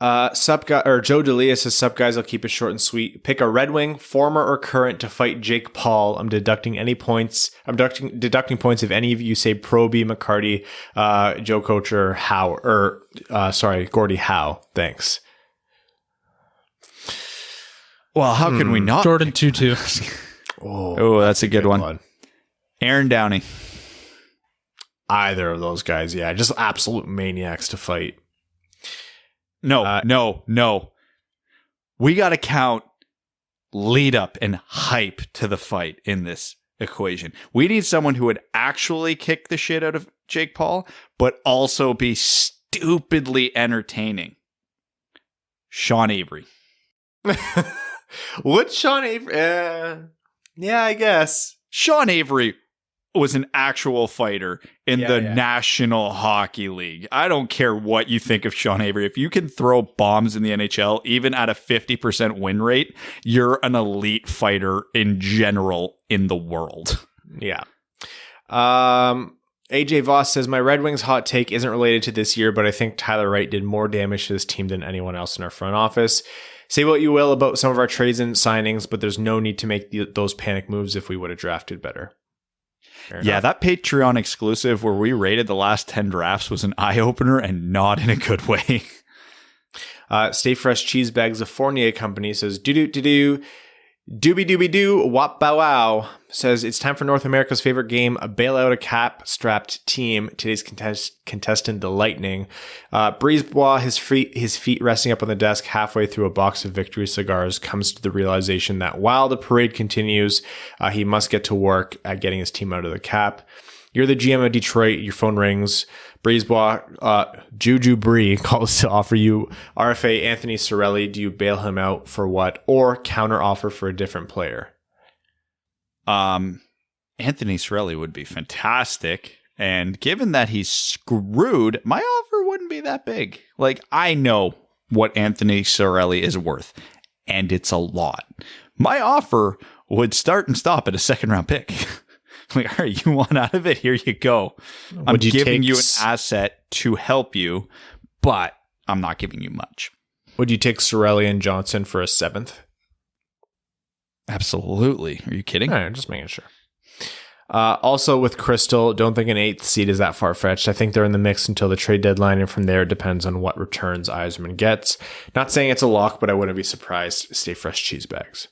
Joe Delia says, sup guys, I'll keep it short and sweet. Pick a Red Wing, former or current, to fight Jake Paul. I'm deducting points if any of you say Proby, McCarty, Joe Kocher, Gordie Howe. Thanks. Well, how can we not? Jordan Tutu. Oh, that's a good one. Aaron Downey. Either of those guys, yeah. Just absolute maniacs to fight. No. We got to count lead up and hype to the fight in this equation. We need someone who would actually kick the shit out of Jake Paul, but also be stupidly entertaining. Sean Avery. Would Sean Avery? Yeah, I guess. Sean Avery was an actual fighter in the National Hockey League. I don't care what you think of Sean Avery. If you can throw bombs in the NHL, even at a 50% win rate, you're an elite fighter in general in the world. Yeah. AJ Voss says, my Red Wings hot take isn't related to this year, but I think Tyler Wright did more damage to this team than anyone else in our front office. Say what you will about some of our trades and signings, but there's no need to make those panic moves if we would have drafted better. Yeah, that Patreon exclusive where we rated the last 10 drafts was an eye-opener and not in a good way. Stay Fresh Cheese Bags of Fournier Company says, Doobie-dooby-doo, wop bow wow, says it's time for North America's favorite game, bail out a cap-strapped team. Today's contestant, the Lightning. Brisebois, his feet resting up on the desk halfway through a box of Victory cigars, comes to the realization that while the parade continues, he must get to work at getting his team out of the cap. You're the GM of Detroit, your phone rings. Brisebois, Juju Bree calls to offer you RFA Anthony Cirelli. Do you bail him out for what? Or counter offer for a different player? Anthony Cirelli would be fantastic. And given that he's screwed, my offer wouldn't be that big. Like, I know what Anthony Cirelli is worth, and it's a lot. My offer would start and stop at a second round pick. Like, all right, you want out of it? Here you go. I'm giving you an asset to help you, but I'm not giving you much. Would you take Cirelli and Johnson for a 7th? Absolutely. Are you kidding? All right, just making sure. Also with Crystal, don't think an 8th seed is that far-fetched. I think they're in the mix until the trade deadline, and from there it depends on what returns Yzerman gets. Not saying it's a lock, but I wouldn't be surprised. Stay Fresh Cheese Bags.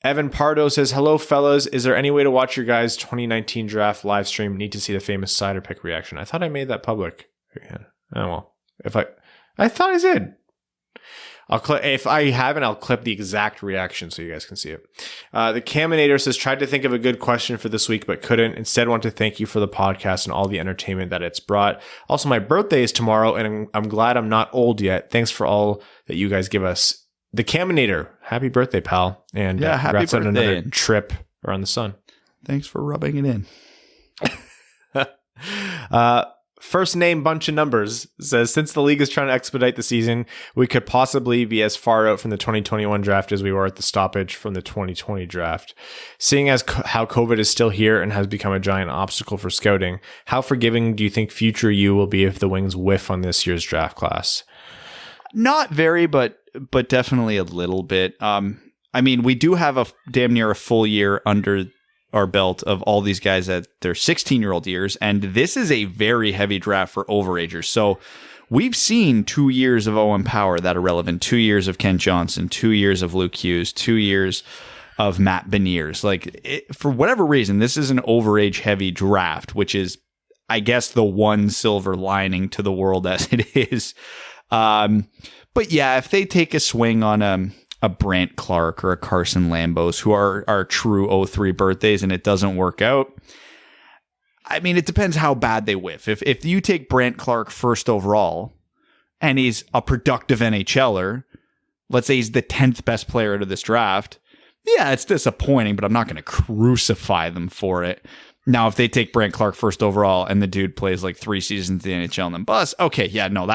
Evan Pardo says, hello, fellas. Is there any way to watch your guys' 2019 draft live stream? Need to see the famous cider pick reaction. I thought I made that public. Yeah. Oh, well. I thought I did. If I haven't, I'll clip the exact reaction so you guys can see it. The Caminator says, tried to think of a good question for this week, but couldn't. Instead, want to thank you for the podcast and all the entertainment that it's brought. Also, my birthday is tomorrow, and I'm glad I'm not old yet. Thanks for all that you guys give us. The Caminator, happy birthday, pal. And happy birthday. On another trip around the sun. Thanks for rubbing it in. First name bunch of numbers says, since the league is trying to expedite the season, we could possibly be as far out from the 2021 draft as we were at the stoppage from the 2020 draft. Seeing as how COVID is still here and has become a giant obstacle for scouting, how forgiving do you think future you will be if the Wings whiff on this year's draft class? Not very, but definitely a little bit. I mean, we do have a damn near a full year under our belt of all these guys at their 16-year-old years, and this is a very heavy draft for overagers. So we've seen 2 years of Owen Power that are relevant, 2 years of Kent Johnson, 2 years of Luke Hughes, 2 years of Matt Beniers. For whatever reason, this is an overage heavy draft, which is, I guess, the one silver lining to the world as it is. But yeah, if they take a swing on a Brant Clark or a Carson Lambos, who are true 03 birthdays, and it doesn't work out, I mean, it depends how bad they whiff. If you take Brant Clark first overall and he's a productive NHLer, let's say he's the 10th best player out of this draft, yeah, it's disappointing, but I'm not going to crucify them for it. Now, if they take Brant Clark first overall and the dude plays like 3 seasons in the NHL and then bust, okay, yeah, no,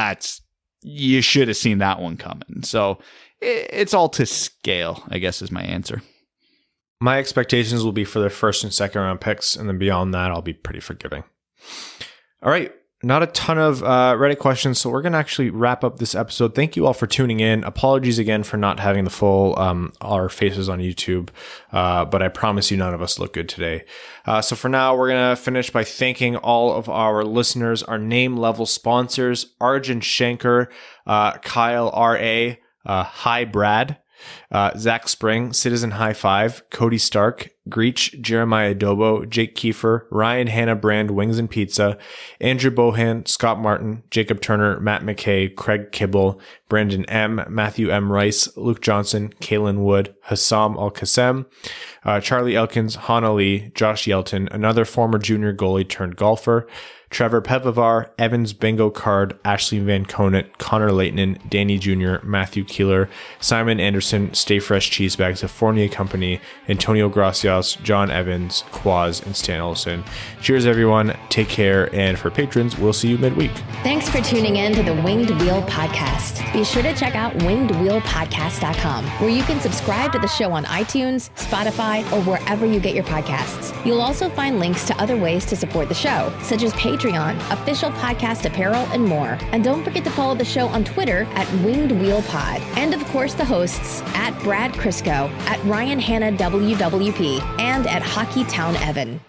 you should have seen that one coming. So it's all to scale, I guess, is my answer. My expectations will be for their first and second round picks, and then beyond that, I'll be pretty forgiving. All right. Not a ton of Reddit questions, so we're going to actually wrap up this episode. Thank you all for tuning in. Apologies again for not having the full our faces on YouTube, but I promise you none of us look good today. So for now, we're going to finish by thanking all of our listeners, our name-level sponsors, Arjun Shanker, Kyle R.A., Hi Brad, Zach Spring, Citizen High Five, Cody Stark, Greach, Jeremiah Adobo, Jake Kiefer, Ryan Hanna Brand, Wings and Pizza, Andrew Bohan, Scott Martin, Jacob Turner, Matt McKay, Craig Kibble, Brandon M, Matthew M. Rice, Luke Johnson, Kalen Wood, Hassam Al-Qassem, Charlie Elkins, Hana Lee, Josh Yelton, another former junior goalie turned golfer, Trevor Pevavar, Evans Bingo Card, Ashley Van Conant, Connor Leighton, Danny Jr., Matthew Keeler, Simon Anderson, Stay Fresh Cheese Bags, The Fournier Company, Antonio Gracias, John Evans, Quaz, and Stan Olson. Cheers, everyone. Take care. And for patrons, we'll see you midweek. Thanks for tuning in to the Winged Wheel Podcast. Be sure to check out wingedwheelpodcast.com, where you can subscribe to the show on iTunes, Spotify, or wherever you get your podcasts. You'll also find links to other ways to support the show, such as Patreon, official podcast apparel, and more. And don't forget to follow the show on Twitter at Winged Wheel Pod. And of course, the hosts at Brad Crisco, at Ryan Hanna WWP, and at Hockey Town Evan.